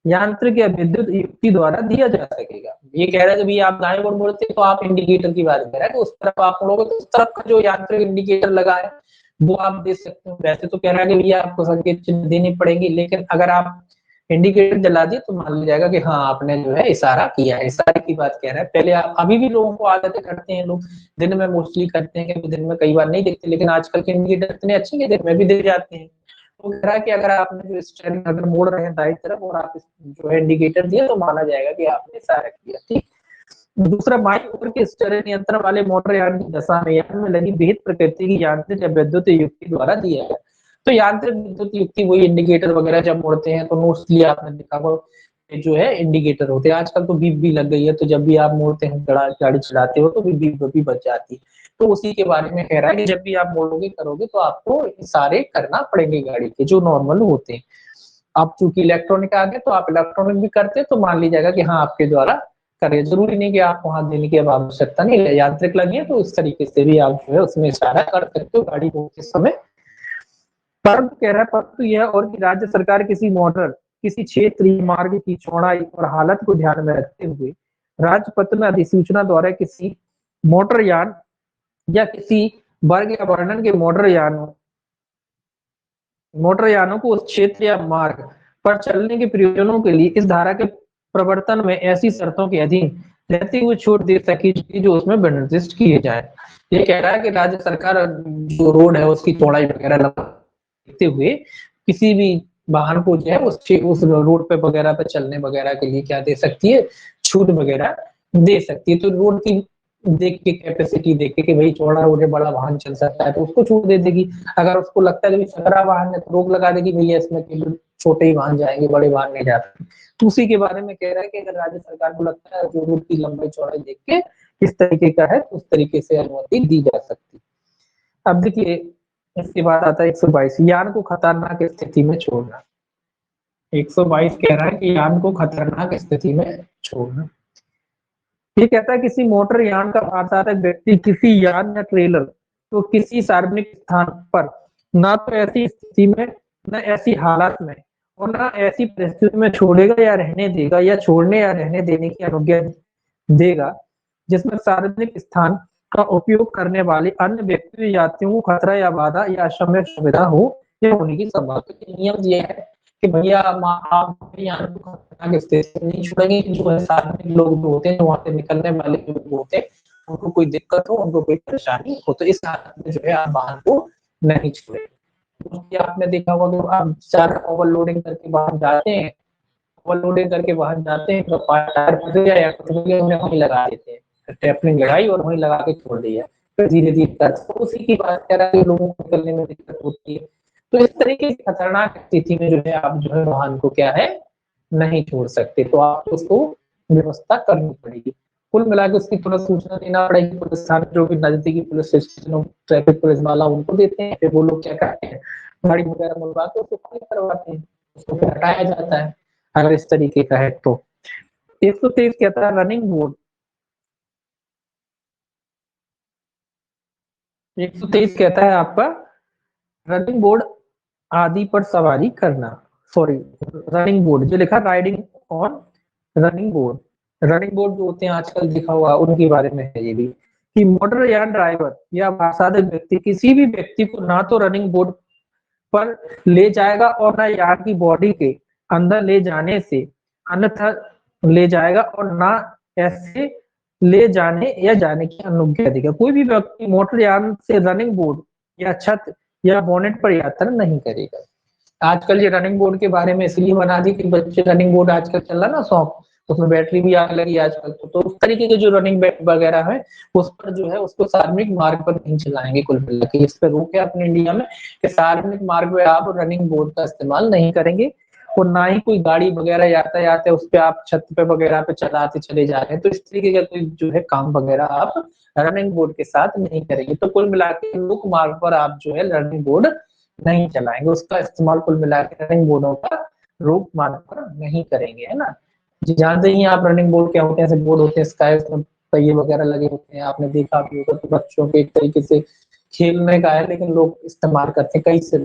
Speaker 1: यांत्रिक या विद्युत युक्ति द्वारा दिया जा सकेगा। ये कह रहा है कि भैया आप दाएं ओर मुड़ते तो आप इंडिकेटर की बात कर रहा है कि उस तरफ आप मुड़ोगे तो उस तरफ का जो यांत्रिक इंडिकेटर लगा है वो आप दे सकते हो। वैसे तो कह रहा है कि भैया आपको संकेत चिन्ह देने पड़ेंगे लेकिन अगर आप इंडिकेटर जला दिए तो मान लिया जाएगा कि हाँ आपने जो है इशारा किया है। इशारे की बात कह रहा है। पहले आप अभी भी लोगों को आदतें करते हैं लोग दिन में मोस्टली करते हैं कि दिन में कई बार नहीं देखते लेकिन आजकल के इंडिकेटर इतने अच्छे हैं दिन में भी दे जाते हैं। तो कह रहा है कि अगर आपने जो स्टीयरिंग अगर मोड़ रहे हैं दाईं तरफ और आप जो है इंडिकेटर दिया तो माना जाएगा कि आपने इशारा किया। ठीक। दूसरा बाईं ओर के स्टीयरिंग नियंत्रण वाले मोटर यान की दशा में यान में लगी विहित प्रकृति की यांत्रिक या विद्युत युक्ति द्वारा दिया है। तो यांत्रिक विद्युत युक्ति वही इंडिकेटर वगैरह जब मोड़ते हैं तो मोस्टली आपने देखा होगा जो है इंडिकेटर होते हैं। आजकल तो बीप भी लग गई है तो जब भी आप मोड़ते हैं गाड़ी चलाते हो तो बीप भी बच जाती है। तो उसी के बारे में कह रहा है कि जब भी आप मोड़ोगे करोगे तो आपको इशारे करना पड़ेंगे गाड़ी के जो नॉर्मल होते हैं। आप चूंकि इलेक्ट्रॉनिक आ गए तो आप इलेक्ट्रॉनिक भी करते हैं तो मान लीजिएगा कि हाँ आपके द्वारा करें। जरूरी नहीं कि आप वहां देने की अब आवश्यकता नहीं है। यांत्रिक लगी है तो इस तरीके से भी आप जो है उसमें इशारा कर सकते हो गाड़ी रोकते समय। परंतु कह रहा है परंतु यह और कि राज्य सरकार किसी मोटर किसी क्षेत्रीय मार्ग की चौड़ाई और हालत को ध्यान में रखते हुए राजपत्र में अधिसूचना द्वारा किसी मोटर यान या किसी वर्ग या वर्णन के मोटर यानों को उस क्षेत्र या मार्ग पर चलने के प्रयोजनों के लिए इस धारा के प्रवर्तन में ऐसी शर्तों के अधीन रहते हुए छूट दे सकेगी जो उसमें निर्दिष्ट किए जाए। ये कह रहा है कि राज्य सरकार जो रोड है उसकी चौड़ाई वगैरह देखते हुए किसी भी वाहन को जो है उस रोड पे वगैरह पे चलने वगैरह के लिए क्या दे सकती है छूट वगैरह दे सकती है। तो रोड की देख के कैपेसिटी देख के कि भाई चौड़ा रोड है बड़ा वाहन चल सकता है तो उसको छूट दे देगी। अगर उसको लगता है कि संकरा वाहन है तो रोक लगा देगी भैया इसमें केवल छोटे ही वाहन जाएंगे बड़े वाहन नहीं जाते। तो उसी के बारे में कह रहा है कि अगर राज्य सरकार को लगता है जो रोड की लंबाई चौड़ाई देख के किस तरीके का है तो उस तरीके से अनुमति दी जा सकती है। अब देखिए इसके बाद आता है 122 यान को खतरनाक स्थिति में छोड़ना। 122 कह रहा है कि यान को खतरनाक स्थिति में छोड़ना। ये कहता है किसी मोटर यान का आचालक व्यक्ति किसी यान या ट्रेलर तो किसी सार्वजनिक स्थान पर ना तो ऐसी स्थिति में न ऐसी हालत में और ना ऐसी परिस्थिति में छोड़ेगा या रहने देगा या छोड़ने या रहने देने की अनुज्ञा देगा जिसमें सार्वजनिक स्थान का उपयोग करने वाले अन्य व्यक्तियों यात्रियों को खतरा या बाधा या असम्यक सुविधा हो या होने की संभावना। नियम ये है कि भैया आप यहाँ खतरनाक स्थिति नहीं छोड़ेंगे जो है सार्वजनिक लोग जो होते हैं वहां से निकलने वाले जो होते हैं उनको कोई दिक्कत हो उनको कोई परेशानी हो तो इस हालत में जो है आप वाहन को नहीं छोड़े। आपने देखा होगा कि आप ज्यादा ओवरलोडिंग करके वाहन जाते हैं ओवरलोडिंग करके वाहन जाते हैं तो टायर फट गया या कुछ हो गया उन्हें वहीं लगा देते हैं टेपलिंग लगाई और वहीं लगा के छोड़ दिया फिर धीरे धीरे कर तो उसी की बात कर रहा है लोगों को निकलने में दिक्कत होती है। तो इस तरीके की खतरनाक स्थिति में जो है आप जो है वाहन को क्या है नहीं छोड़ सकते तो आपको उसको व्यवस्था करनी पड़ेगी। कुल मिला के उसकी तुरंत सूचना देना पड़ेगी पुलिस थाने जो भी नजदीकी पुलिस स्टेशन ट्रैफिक पुलिस वाला उनको देते हैं। फिर वो लोग क्या करते हैं गाड़ी वगैरह मंगवा के उसको खाली करवाते हैं उसको फिर हटाया जाता है। अगर इस तरीके का है तो 123 कहता है रनिंग बोर्ड, 123 कहता है आपका रनिंग बोर्ड आदि पर सवारी करना, सॉरी रनिंग बोर्ड जो लिखा riding on running board, running board जो होते हैं आजकल दिखा हुआ उनके बारे में है ये भी, कि मोटर या ड्राइवर या वाहसाधक व्यक्ति किसी भी व्यक्ति को ना तो रनिंग बोर्ड पर ले जाएगा और ना यार्ड की बॉडी के अंदर ले जाने से अन्यथा ले जाएगा और ना ऐसे ले जाने या जाने की अनुज्ञा देगा। कोई भी व्यक्ति मोटर यान से रनिंग बोर्ड या छत या बोनेट पर यात्रा नहीं करेगा। आजकल ये रनिंग बोर्ड के बारे में इसलिए बना दी कि बच्चे रनिंग बोर्ड आजकल चल रहा ना सॉफ्ट, उसमें बैटरी भी आने लगी आजकल, तो उस तरीके के जो रनिंग वगैरह है उस पर जो है उसको सार्वजनिक मार्ग पर नहीं चलाएंगे। कुल मिला के इस पर रोक है अपने इंडिया में कि सार्वजनिक मार्ग पे आप रनिंग बोर्ड का इस्तेमाल नहीं करेंगे और ना ही कोई गाड़ी वगैरह यातायात है उस पर आप छत पे वगैरह पे चलाते चले जा रहे हैं, तो इस तरीके का कोई जो है काम वगैरह आप रनिंग बोर्ड के साथ नहीं करेंगे। तो कुल मिला के लोक मार्ग पर आप जो है रनिंग बोर्ड नहीं चलाएंगे, उसका इस्तेमाल कुल मिला के रनिंग बोर्डों का रोक मार्ग पर नहीं करेंगे, है ना। जानते ही आप रनिंग बोर्ड क्या होते हैं, ऐसे बोर्ड होते हैं स्काई पहिए वगैरह लगे होते हैं, आपने देखा भी होगा, तो बच्चों के एक तरीके से खेलने का है लेकिन लोग इस्तेमाल करते हैं, कई से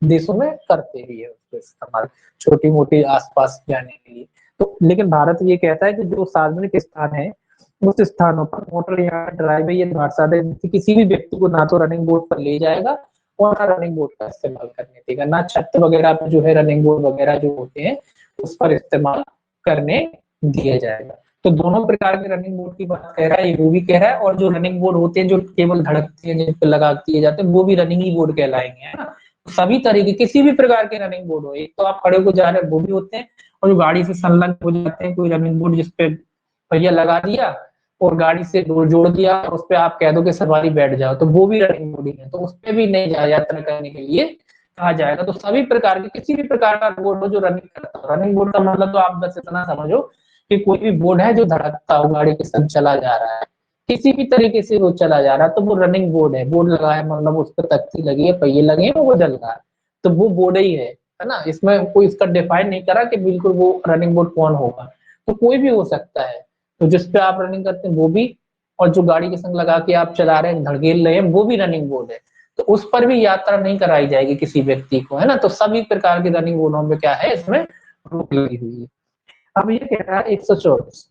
Speaker 1: देशों में करते भी है उसको इस्तेमाल छोटी मोटी आसपास जाने के लिए। तो लेकिन भारत ये कहता है कि जो सार्वजनिक स्थान है उस स्थानों पर मोटर या ड्राइवर या भाषादे किसी भी व्यक्ति को ना तो रनिंग बोर्ड पर ले जाएगा और ना रनिंग बोर्ड का इस्तेमाल करने देगा, ना छत वगैरह पर जो है रनिंग बोर्ड वगैरह जो होते हैं उस पर इस्तेमाल करने दिया जाएगा। तो दोनों प्रकार के रनिंग बोर्ड की बात कह रहा है, वो भी कह रहा है, और जो रनिंग बोर्ड होते हैं जो केवल धड़कते हैं जिन पर लगा दिए जाते हैं वो भी रनिंग ही बोर्ड कहलाएंगे, है ना। सभी तरीके किसी भी प्रकार के रनिंग बोर्ड हो, एक तो आप खड़े को जा रहे हैं वो भी होते हैं, और जो गाड़ी से संलग्न हो जाते हैं कोई रनिंग बोर्ड जिसपे पहिया लगा दिया और गाड़ी से जोड़ दिया और उस पर आप कह दो कि सवारी बैठ जाओ, तो वो भी रनिंग बोर्ड ही है, तो उस पर भी नहीं यात्रा करने के लिए कहा जाएगा। तो सभी प्रकार के किसी भी प्रकार का बोर्ड हो जो रनिंग करता हो, रनिंग बोर्ड का मतलब तो आप बस इतना समझो कि कोई भी बोर्ड है जो धड़कता हो गाड़ी के साथ चला जा रहा है, किसी भी तरीके से वो चला जा रहा है तो वो रनिंग बोर्ड है, बोर्ड लगा है मतलब उस पर तख्ती लगी है पहिए लगे हैं वो चल रहा है, तो वो बोर्ड ही है ना। इसमें कोई इसका डिफाइन नहीं करा कि बिल्कुल वो रनिंग बोर्ड कौन होगा, तो कोई भी हो सकता है, तो जिसपे आप रनिंग करते हैं वो भी, और जो गाड़ी के संग लगा के आप चला रहे हैं धड़केल रहे हैं वो भी रनिंग बोर्ड है, तो उस पर भी यात्रा नहीं कराई जाएगी किसी व्यक्ति को, है ना। तो सभी प्रकार के रनिंग बोर्डों में क्या है इसमें रोक लगी हुई है। अब ये कह रहा है 124,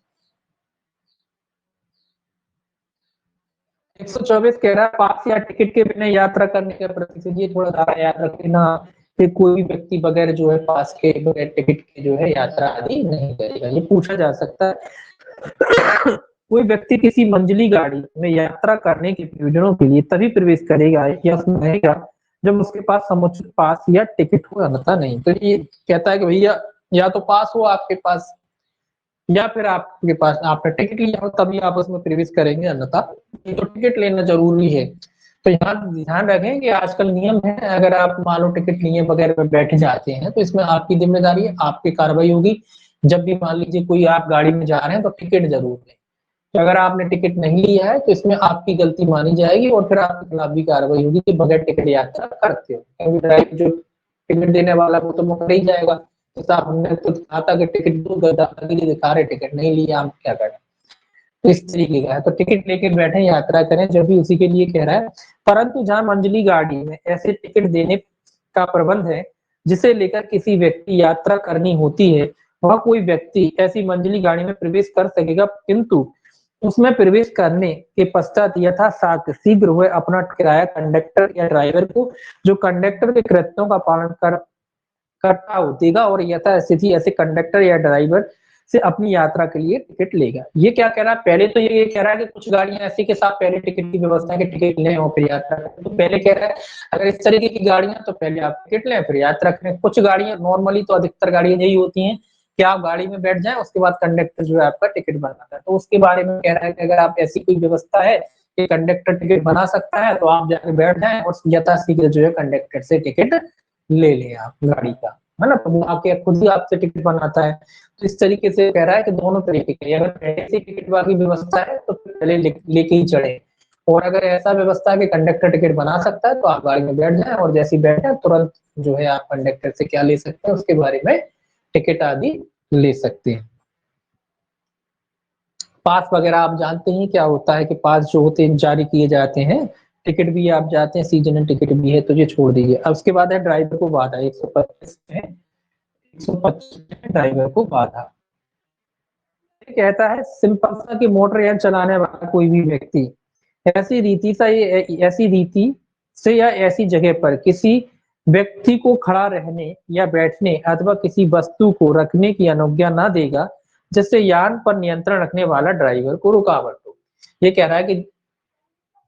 Speaker 1: 124 कह रहा है पास या टिकट के बिना यात्रा करने का प्रतिशत, ये थोड़ा ज्यादा याद रखना कि कोई भी व्यक्ति बगैर जो है पास के बगैर टिकट के जो है यात्रा आदि नहीं करेगा, ये पूछा जा सकता है। कोई व्यक्ति किसी मंजिली गाड़ी में यात्रा करने के प्रयोजनों के लिए तभी प्रवेश करेगा या उसमें रहेगा जब उसके पास समुचित पास या टिकट हो, अन्यथा नहीं। तो ये कहता है कि भैया या तो पास हो आपके पास या फिर आपके पास आपने टिकट लिया हो तभी आप उसमें प्रवेश करेंगे, अन्यथा तो टिकट लेना जरूरी है। तो यहाँ ध्यान रखें कि आजकल नियम है, अगर आप मान लो टिकट लिए बगैर में बैठ जाते हैं तो इसमें आपकी जिम्मेदारी है, आपकी कार्रवाई होगी। जब भी मान लीजिए कोई आप गाड़ी में जा रहे हैं तो टिकट जरूर लें, तो अगर आपने टिकट नहीं लिया है तो इसमें आपकी गलती मानी जाएगी और फिर आपके खिलाफ भी कार्रवाई होगी कि बगैर टिकट यात्रा करते हो, क्योंकि ड्राइवर जो टिकट देने वाला वो तो पकड़ ही जाएगा। तो साहब हमने तो कहा था कि टिकट दो, दादागिरी दिखा रहे टिकट नहीं लिया, हम क्या करें। तो इस तरीके का है, तो टिकट लेके बैठे यात्रा करें जब भी उसी के लिए कह रहा है। परंतु जहां मंजिली गाड़ी में ऐसे टिकट देने का प्रबंध है जिसे लेकर किसी व्यक्ति यात्रा करनी होती है, वह कोई व्यक्ति ऐसी मंजिली गाड़ी में प्रवेश कर सकेगा, किंतु उसमें प्रवेश करने के पश्चात यथासाध्य शीघ्र वह अपना किराया कंडक्टर या ड्राइवर को जो कंडक्टर के कृत्यों का पालन करता हो देगा और यथास्थिति ऐसे कंडक्टर या ड्राइवर से अपनी यात्रा के लिए टिकट लेगा। ये क्या कह रहा है, पहले तो ये कह रहा है कि कुछ गाड़ियां ऐसी के साथ पहले टिकट की व्यवस्था है कि टिकट लें और फिर यात्रा करें। तो पहले कह रहा है अगर इस तरीके की गाड़ियां तो पहले आप टिकट लें फिर यात्रा करें। कुछ गाड़ियां नॉर्मली तो अधिकतर गाड़ियां यही होती हैं कि आप गाड़ी में बैठ जाएं उसके बाद कंडक्टर जो है आपका टिकट बनाता है, तो उसके बारे में कह रहा है कि अगर आप ऐसी कोई व्यवस्था है कि कंडक्टर टिकट बना सकता है तो आप जाके बैठ जाएं और यथाशीघ्र जो है कंडक्टर से टिकट ले लें आप गाड़ी का, है ना। तो वो आके खुद ही आपसे टिकट बनाता है। तो इस तरीके से कह रहा है कि दोनों तरीके के, अगर पहले से टिकट वाली व्यवस्था है तो पहले लेके ही चढ़े, और अगर ऐसा व्यवस्था है कि कंडक्टर टिकट बना सकता है तो आप गाड़ी में बैठ जाएं और जैसे ही बैठे तुरंत जो है आप कंडक्टर से क्या ले सकते हैं उसके बारे में टिकट आदि ले सकते हैं। पास वगैरह आप जानते हैं क्या होता है कि पास जो होते हैं जारी किए जाते हैं, टिकट भी आप जाते हैं, सीजनल टिकट भी है, तो ये छोड़ दीजिए। अब उसके बाद है ड्राइवर को बाधा, 125 में 125 में ड्राइवर को बाधा कहता है सिंपल सा कि मोटरयान चलाने वाला कोई भी व्यक्ति ऐसी रीति से या ऐसी जगह पर किसी व्यक्ति को खड़ा रहने या बैठने अथवा किसी वस्तु को रखने की अनुज्ञा न देगा जिससे यान पर नियंत्रण रखने वाला ड्राइवर को रुकावट हो। ये कह रहा है कि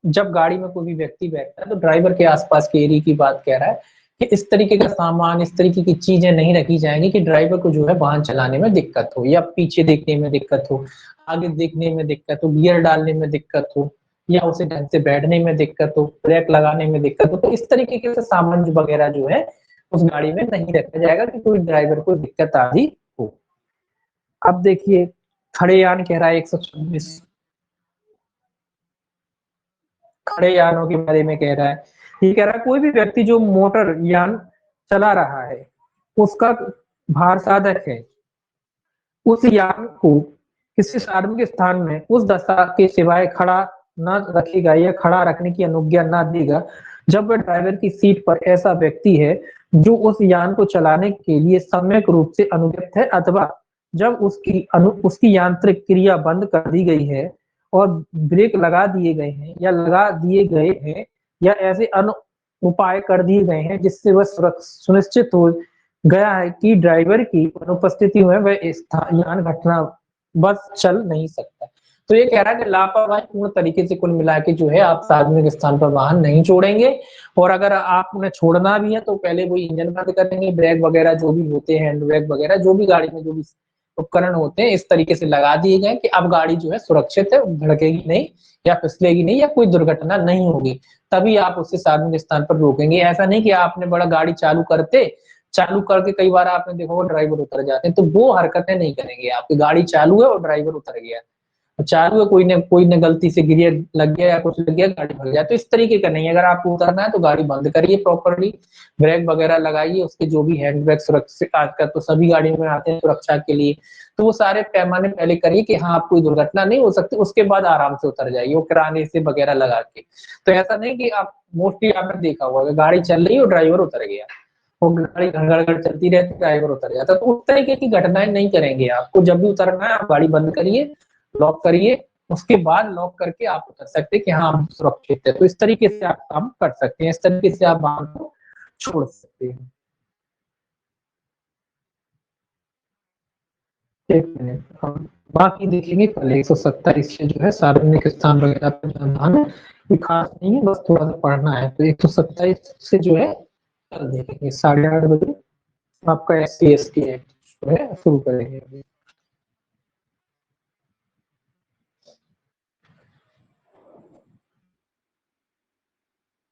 Speaker 1: जब गाड़ी में कोई भी व्यक्ति बैठता है तो ड्राइवर के आसपास के एरिया की बात कह रहा है कि इस तरीके का सामान, इस तरीके की चीजें नहीं रखी जाएंगी कि ड्राइवर को जो है वाहन चलाने में दिक्कत हो, या पीछे देखने में दिक्कत हो, आगे देखने में दिक्कत हो, गियर डालने में दिक्कत हो, या उसे ढंग से बैठने में दिक्कत हो, ब्रेक लगाने में दिक्कत हो। तो इस तरीके के सामान वगैरह जो है उस गाड़ी में नहीं रखा जाएगा कि कोई ड्राइवर को दिक्कत आदि हो। अब देखिए खड़े यान कह रहा है 126, खड़े यानों के बारे में कह रहा है। ये कह रहा है कोई भी व्यक्ति जो मोटर यान चला रहा है, उसका भार साधक है, उस यान को किसी सार्वजनिक स्थान में उस दशा के सिवाय खड़ा न रखेगा या खड़ा रखने की अनुज्ञा न देगा जब वह ड्राइवर की सीट पर ऐसा व्यक्ति है जो उस यान को चलाने के लिए सम्यक रूप से अनुगत है, अथवा जब उसकी यांत्रिक क्रिया बंद कर दी गई है और ब्रेक लगा दिए गए हैं या लगा दिए गए हैं या ऐसे अन्य उपाय कर दिए गए हैं जिससे वह सुनिश्चित हो गया है कि ड्राइवर की अनुपस्थिति में वह यान घटना बस चल नहीं सकता। तो ये कह रहा है कि लापरवाही पूर्ण तरीके से कुल मिला के जो है आप सार्वजनिक स्थान पर वाहन नहीं छोड़ेंगे, और अगर आप उन्हें छोड़ना भी है तो पहले वो इंजन बंद करेंगे, ब्रेक वगैरह जो भी होते हैं, हैंड ब्रेक वगैरह जो भी गाड़ी में जो भी उपकरण होते हैं इस तरीके से लगा दिए गए कि अब गाड़ी जो है सुरक्षित है, धड़केगी नहीं या फिसलेगी नहीं या कोई दुर्घटना नहीं होगी, तभी आप उसे सार्वजनिक स्थान पर रोकेंगे। ऐसा नहीं कि आपने बड़ा गाड़ी चालू करके कई बार आपने देखा होगा ड्राइवर उतर जाते हैं, तो वो हरकतें नहीं करेंगे। आपकी गाड़ी चालू है और ड्राइवर उतर गया, चालू है, कोई ने गलती से गियर लग गया या कुछ लग गया, गाड़ी भग जाए, तो इस तरीके का नहीं। अगर आपको उतरना है तो गाड़ी बंद करिए, प्रॉपरली ब्रेक वगैरह लगाइए, उसके जो भी हैंड ब्रेक सुरक्षित आजकल तो सभी गाड़ियों में आते हैं सुरक्षा के लिए, तो वो सारे पैमाने पहले करिए कि हाँ आप कोई दुर्घटना नहीं हो सकती, उसके बाद आराम से उतर जाइए वो किराने से वगैरह लगा के। तो ऐसा नहीं कि आप मोस्टली आपने देखा होगा गाड़ी चल रही है और ड्राइवर उतर गया, वो गाड़ी घड़ चलती रहती, ड्राइवर उतर जाता, तो उस तरीके की घटनाएं नहीं करेंगे। आपको जब भी उतरना है आप गाड़ी बंद करिए, लॉक करिए, उसके बाद लॉक करके आप उतर सकते हैं कि हाँ हम सुरक्षित है। तो इस तरीके से आप काम कर सकते हैं, इस तरीके से आप वाहन को छोड़ सकते हैं। एक मिनट, हम बाकी देखेंगे कल 127 से जो है सार्वजनिक स्थान वगैरह पर ध्यान है, ये खास नहीं है, बस थोड़ा सा पढ़ना है। तो 127 से जो है कल देखेंगे 8:30 बजे आपका SC ST एक्ट जो है शुरू करेंगे।